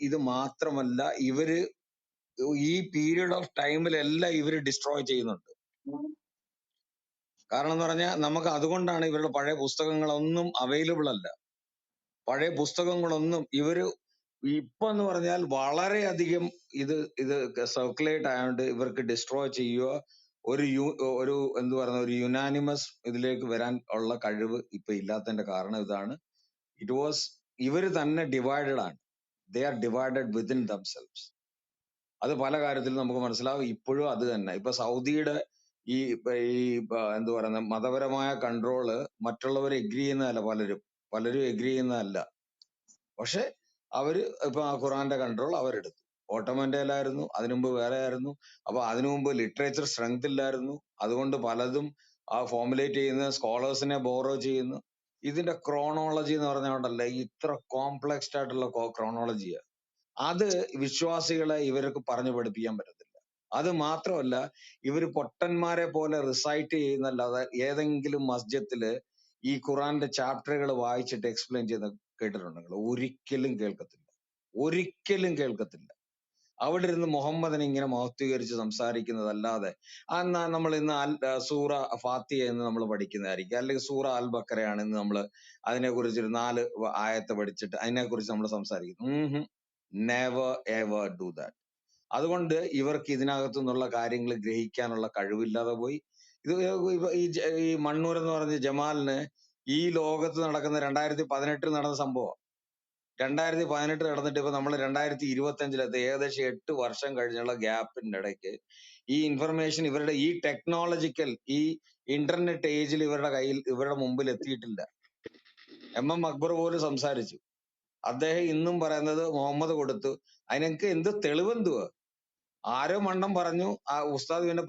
[SPEAKER 2] ഇത് മാത്രമല്ല, ഇവര് ഈ പീരീഡ് ഓഫ് ടൈമിലെല്ലാം ഇവര് ഡിസ്ട്രോയ് ചെയ്യുന്നുണ്ട്. കാരണം എന്ന് പറഞ്ഞാൽ നമുക്ക് അതുകൊണ്ടാണ് ഇവരുടെ പഴയ പുസ്തകങ്ങളൊന്നും അവൈലബിൾ അല്ല. പഴയ പുസ്തകങ്ങളൊന്നും ഇവര് ഇപ്പൊ എന്ന് പറഞ്ഞാൽ വളരെയധികം ഇത് സർക്കുലേറ്റ് ആയതുകൊണ്ട് ഇവർക്ക് ഡിസ്ട്രോയ് ചെയ്യുക, ഒരു എന്ത് പറയുന്ന ഒരു യുനാനിമസ് ഇതിലേക്ക് വരാൻ ഉള്ള കഴിവ് ഇപ്പൊ ഇല്ലാത്തതിന്റെ കാരണം ഇതാണ്. ഇവര് തന്നെ ഡിവൈഡഡ് ആണ്. They are divided within themselves. അത് പല കാര്യത്തിലും നമുക്ക് മനസ്സിലാവും. ഇപ്പോഴും അത് തന്നെ. ഇപ്പൊ സൗദിയുടെ ഈ എന്ത് പറയുന്ന മതപരമായ കൺട്രോള് മറ്റുള്ളവർ എഗ്രി ചെയ്യുന്നതല്ല, പലരും എഗ്രി ചെയ്യുന്നതല്ല. പക്ഷെ അവര് ഇപ്പൊ ആ ഖുറാന്റെ കൺട്രോൾ അവരെടുത്തു. ഓട്ടോമന്റെ ആയിരുന്നു, അതിനുമുമ്പ് വേറെ ആയിരുന്നു. അപ്പൊ അതിനു മുമ്പ് ലിറ്ററേച്ചർ സ്ട്രെങ്ത് ഇല്ലായിരുന്നു. അതുകൊണ്ട് പലതും ആ ഫോമുലേറ്റ് ചെയ്യുന്ന സ്കോളേഴ്സിനെ ബോറോ ചെയ്യുന്നു. ഇതിന്റെ ക്രോണോളജി എന്ന് പറഞ്ഞുകൊണ്ടല്ലേ ഇത്ര കോംപ്ലക്സ്ഡ് ആയിട്ടുള്ള ക്രോണോളജിയാ. അത് വിശ്വാസികളെ ഇവർക്ക് പറഞ്ഞു പഠിപ്പിക്കാൻ പറ്റത്തില്ല. അത് മാത്രമല്ല, ഇവര് പൊട്ടന്മാരെ പോലെ റിസൈറ്റ് ചെയ്യുന്നല്ലാതെ ഏതെങ്കിലും മസ്ജിദില് ഈ ഖുറാന്റെ ചാപ്റ്ററുകൾ വായിച്ചിട്ട് എക്സ്പ്ലെയിൻ ചെയ്ത് കേട്ടിട്ടുണ്ടെങ്കിൽ ഒരിക്കലും കേൾക്കത്തില്ല. അവിടെ ഇരുന്ന് മുഹമ്മദിനെ ഇങ്ങനെ മഹത്വീകരിച്ച് സംസാരിക്കുന്നതല്ലാതെ നമ്മൾ ഇന്ന് സൂറ ഫാത്തിയ എന്ന് നമ്മൾ പഠിക്കുന്നതായിരിക്കും, അല്ലെങ്കിൽ സൂറ അൽ ബക്കറയാണെന്ന് നമ്മൾ അതിനെക്കുറിച്ച് ഒരു 4 ആയത്ത് പഠിച്ചിട്ട് അതിനെക്കുറിച്ച് നമ്മൾ സംസാരിക്കുന്നു. Never ever do that. അതുകൊണ്ട് ഇവർക്ക് ഇതിനകത്തു നിന്നുള്ള കാര്യങ്ങൾ ഗ്രഹിക്കാനുള്ള കഴിവില്ലാതെ പോയി. ഇത് ഈ മണ്ണൂർ എന്ന് പറഞ്ഞ ജമാലിന് ഈ ലോകത്ത് നടക്കുന്ന 2018 നടന്ന സംഭവം 2018 നടന്നിട്ട് ഇപ്പൊ നമ്മൾ 2025 ഏകദേശം 8 വർഷം കഴിഞ്ഞുള്ള ഗ്യാപ്പിന്റെ ഇടയ്ക്ക് ഈ ഇൻഫർമേഷൻ ഇവരുടെ ഈ ടെക്നോളജിക്കൽ ഈ ഇന്റർനെറ്റ് ഏജിൽ ഇവരുടെ മുമ്പിൽ എത്തിയിട്ടില്ല. MM അക്ബർ പോലും സംസാരിച്ചു. അദ്ദേഹം ഇന്നും പറയുന്നത് മുഹമ്മദ് കൊടുത്തു. അതിനൊക്കെ എന്ത് തെളിവെന്തുവാ? ആരോ മണ്ണം പറഞ്ഞു, ആ ഉസ്താദ് പിന്നെ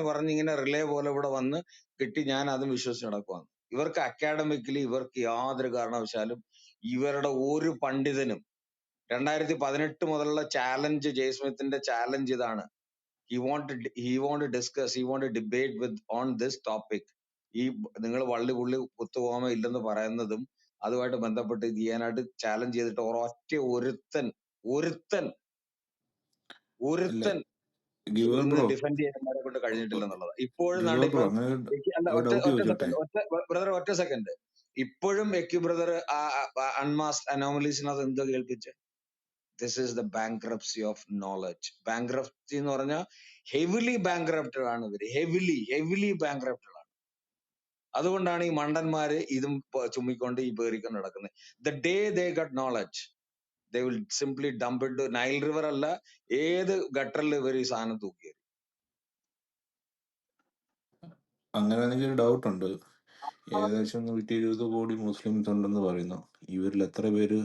[SPEAKER 2] പറഞ്ഞു ഇങ്ങനെ റിലേ പോലെ ഇവിടെ വന്ന് കിട്ടി, ഞാൻ അതും വിശ്വസിച്ച് നടക്കുവാണ്. ഇവർക്ക് അക്കാഡമിക്കലി ഇവർക്ക് യാതൊരു കാരണവശാലും ഇവരുടെ ഒരു പണ്ഡിതനും 2018 മുതലുള്ള ചാലഞ്ച്, ജയ്സ്മിത്തിന്റെ ചാലഞ്ച് ഇതാണ്. he want to discuss, he want to debate with on this topic. ഈ നിങ്ങൾ വള്ളി പുള്ളി കുത്തുപോകാമോ ഇല്ലെന്ന് പറയുന്നതും അതുമായിട്ട് ബന്ധപ്പെട്ട് ഇത് ചെയ്യാനായിട്ട് ചാലഞ്ച് ചെയ്തിട്ട് ഒരുത്തൻ
[SPEAKER 4] ഗിവർ
[SPEAKER 2] ഇന്ന്
[SPEAKER 4] ബ്രോ,
[SPEAKER 2] ഡിഫെൻഡ് ചെയ്യാൻ കൊണ്ട് കഴിഞ്ഞിട്ടില്ലെന്നുള്ളത്. ഇപ്പോഴും
[SPEAKER 4] ഗിവർ ബ്രോ, അങ്ങനെ ഒരു ഡൗട്ട് ചോദിച്ചോട്ടെ?
[SPEAKER 2] ഒറ്റ സെക്കൻഡ്. ഇപ്പോഴും എക്കി ബ്രദർ അൺമാസ്ക് അനോമലീസിനകത്ത് എന്തോ കേൾപ്പിച്ച് this is the bankruptcy of knowledge. Bankruptcy എന്ന് പറഞ്ഞാൽ ഹെവിലി ബാങ്ക്രപ്റ്റഡ് ആണ് ഇവര്, ഹെവിലി ബാങ്ക്രപ്റ്റഡ് ആണ്. അതുകൊണ്ടാണ് ഈ മണ്ടന്മാര് ഇതും ചുമ്മിക്കൊണ്ട് ഈ പേറിക്കൊണ്ട് നടക്കുന്നത്. The day they got knowledge they will simply dump it to Nile river അല്ല ഏത് ഗട്ടറിൽ ഇവർ ഈ സാധനം തൂക്കിയത്.
[SPEAKER 4] അങ്ങനെ എനിക്ക് ഒരു ഡൗട്ട് ഉണ്ട്. ഏകദേശം 120 കോടി മുസ്ലിംസ് ഉണ്ടെന്ന് പറയുന്നു. ഇവരിൽ എത്ര പേര്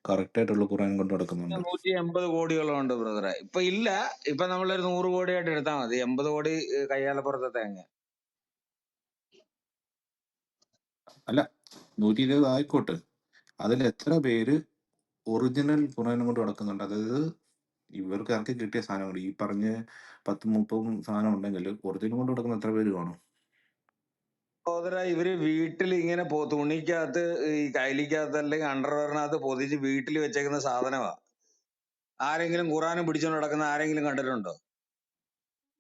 [SPEAKER 4] കറക്റ്റ് ആയിട്ടുള്ള ഖുർആൻ കൊണ്ട് നടക്കുന്നുണ്ട്?
[SPEAKER 2] 180 കോടിയോളം ഉണ്ട് ബ്രദറെ. ഇപ്പൊ ഇല്ല, ഇപ്പൊ നമ്മളൊരു 100 കോടിയായിട്ട് എടുത്താൽ മതി. 80 കോടി കയ്യാലപ്പുറത്തെ തേങ്ങ.
[SPEAKER 4] അല്ല, 120 ആയിക്കോട്ടെ, അതിൽ എത്ര പേര് ഒറിജിനൽ ഖുർആൻ കൊണ്ട് നടക്കുന്നുണ്ട്? അതായത് ഇവർക്ക് ആർക്ക് കിട്ടിയ സാധനങ്ങൾ ഈ പറഞ്ഞ 10-30 സാധനം ഉണ്ടെങ്കിൽ ഒറിജിനൽ കൊണ്ട് നടക്കുന്ന എത്ര പേര് കാണും?
[SPEAKER 2] സഹോദര, ഇവര് വീട്ടിൽ ഇങ്ങനെ തുണിക്കകത്ത് ഈ കൈലിക്കകത്ത് അല്ലെങ്കിൽ അണ്ടർവെയറിനകത്ത് പൊതിച്ച് വീട്ടിൽ വെച്ചേക്കുന്ന സാധനമാ. ആരെങ്കിലും ഖുറാനും പിടിച്ചോണ്ട് നടക്കുന്ന ആരെങ്കിലും കണ്ടിട്ടുണ്ടോ?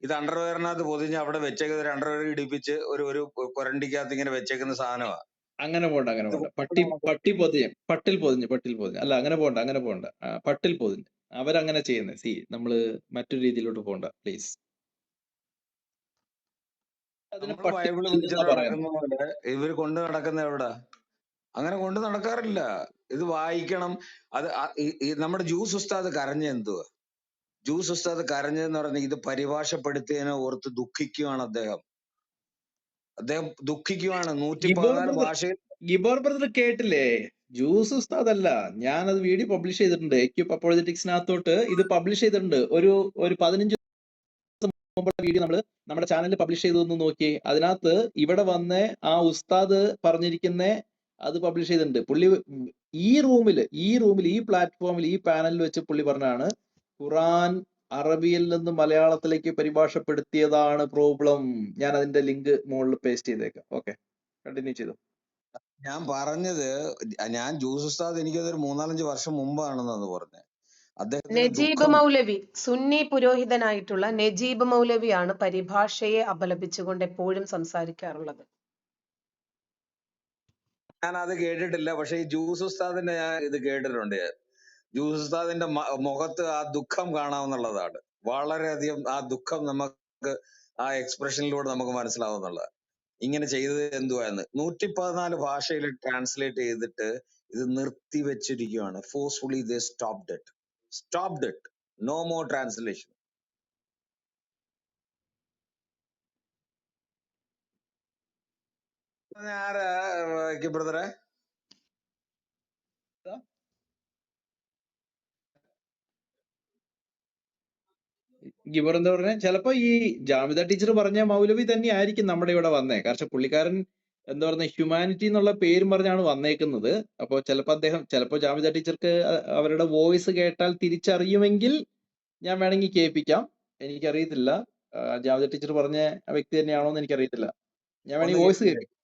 [SPEAKER 2] ഇത് അണ്ടർവെയറിനകത്ത് പൊതിഞ്ഞ് അവിടെ വെച്ചേക്കുന്ന ഒരു അണ്ടർവെയർ ഇടിപ്പിച്ച് ഒരു കൊരണ്ടിക്കകത്ത് ഇങ്ങനെ വെച്ചേക്കുന്ന സാധനമാ.
[SPEAKER 3] അങ്ങനെ പോണ്ട. പട്ടിൽ പൊതിഞ്ഞ് അല്ല, അങ്ങനെ പോണ്ട. പട്ടിൽ പൊതിഞ്ഞ് അവരങ്ങനെ ചെയ്യുന്നത്. നമ്മള് മറ്റൊരു രീതിയിലോട്ട് പോണ്ട പ്ലീസ്. അതിന്
[SPEAKER 2] നമ്മള് ബൈബിള് പിടിച്ചോണ്ട്
[SPEAKER 3] പറയുന്നത്.
[SPEAKER 2] നടക്കുന്ന പോലെ ഇവര് കൊണ്ട് നടക്കുന്ന എവിടാ? അങ്ങനെ കൊണ്ട് നടക്കാറില്ല. ഇത് വായിക്കണം. അത് നമ്മുടെ ജ്യൂസ് ഉസ്താദ് കരഞ്ഞ എന്തുവാ? ജ്യൂസ് ഉസ്താദ് കരഞ്ഞെന്ന് പറഞ്ഞ ഇത് പരിഭാഷപ്പെടുത്തിയതിനെ ഓർത്ത് ദുഃഖിക്കുകയാണ് അദ്ദേഹം ദുഃഖിക്കുകയാണ്. 114 ഭാഷയിൽ.
[SPEAKER 3] ഗിബോർ ബ്രദർ കേട്ടില്ലേ? ജ്യൂസ് ഉസ്താദ് അല്ല, ഞാനത് വീഡിയോ പബ്ലിഷ് ചെയ്തിട്ടുണ്ട്. എക്യൂബ് അപ്പോളജറ്റിക്സിനകത്തോട്ട് ഇത് പബ്ലിഷ് ചെയ്തിട്ടുണ്ട്. ഒരു 15 മുമ്പുള്ള വീഡിയോ നമ്മുടെ ചാനലിൽ പബ്ലിഷ് ചെയ്തു നോക്കി. അതിനകത്ത് ഇവിടെ വന്ന് ആ ഉസ്താദ് പറഞ്ഞിരിക്കുന്ന അത് പബ്ലിഷ് ചെയ്തിട്ടുണ്ട്. പുള്ളി ഈ റൂമിൽ ഈ പ്ലാറ്റ്ഫോമിൽ ഈ പാനലിൽ വെച്ച് പുള്ളി പറഞ്ഞാണ് ഖുറാൻ അറബിയിൽ നിന്ന് മലയാളത്തിലേക്ക് പരിഭാഷപ്പെടുത്തിയതാണ് പ്രോബ്ലം. ഞാൻ അതിന്റെ ലിങ്ക് മുകളിൽ പേസ്റ്റ് ചെയ്തേക്കാം. ഓക്കെ, കണ്ടിന്യൂ ചെയ്തു.
[SPEAKER 2] ഞാൻ പറഞ്ഞത്, ഞാൻ ജ്യൂസ് ഉസ്താദ് എനിക്കതൊരു 3-4 വർഷം മുമ്പാണെന്നാണ് പറഞ്ഞത്.
[SPEAKER 6] നജീബ് മൗലവി, സുന്നി പുരോഹിതനായിട്ടുള്ള നജീബ് മൗലവിയാണ് പരിഭാഷയെ അപലപിച്ചുകൊണ്ട് എപ്പോഴും സംസാരിക്കാറുള്ളത്.
[SPEAKER 2] ഞാൻ അത് കേട്ടിട്ടില്ല. പക്ഷെ ഈ ജ്യൂസ് ഉസ്താദിന്റെ ഞാൻ ഇത് കേട്ടിട്ടുണ്ട്. ജ്യൂസ് ഉസ്താദിന്റെ മുഖത്ത് ആ ദുഃഖം കാണാവുന്നതാണ്. വളരെയധികം ആ ദുഃഖം നമുക്ക് ആ എക്സ്പ്രഷനിലൂടെ നമുക്ക് മനസ്സിലാവുന്നുള്ളത്. ഇങ്ങനെ ചെയ്തത് എന്തുവാന്ന് 114 ഭാഷയിൽ ട്രാൻസ്ലേറ്റ് ചെയ്തിട്ട് ഇത് നിർത്തിവെച്ചിരിക്കുകയാണ്. Forcefully they stopped it. No more translation. ആരാ ബ്രദറെ?
[SPEAKER 3] ഗിബർ എന്താ പറഞ്ഞ, ചിലപ്പോ ഈ ജാമിദ ടീച്ചർ പറഞ്ഞ മൗലവി തന്നെ ആയിരിക്കും നമ്മുടെ ഇവിടെ വന്നേ. കാരണം പുള്ളിക്കാരൻ എന്താ പറയുക, ഹ്യൂമാനിറ്റി എന്നുള്ള പേരും പറഞ്ഞാണ് വന്നേക്കുന്നത്. അപ്പൊ ചിലപ്പോ ജാമിദ ടീച്ചർക്ക് അവരുടെ വോയിസ് കേട്ടാൽ തിരിച്ചറിയുമെങ്കിൽ ഞാൻ വേണമെങ്കിൽ കേൾപ്പിക്കാം. എനിക്കറിയത്തില്ല ജാമിദ ടീച്ചർ പറഞ്ഞ വ്യക്തി തന്നെയാണോ എന്ന് എനിക്കറിയത്തില്ല. ഞാൻ വേണമെങ്കിൽ വോയിസ് കേൾപ്പിക്കാം.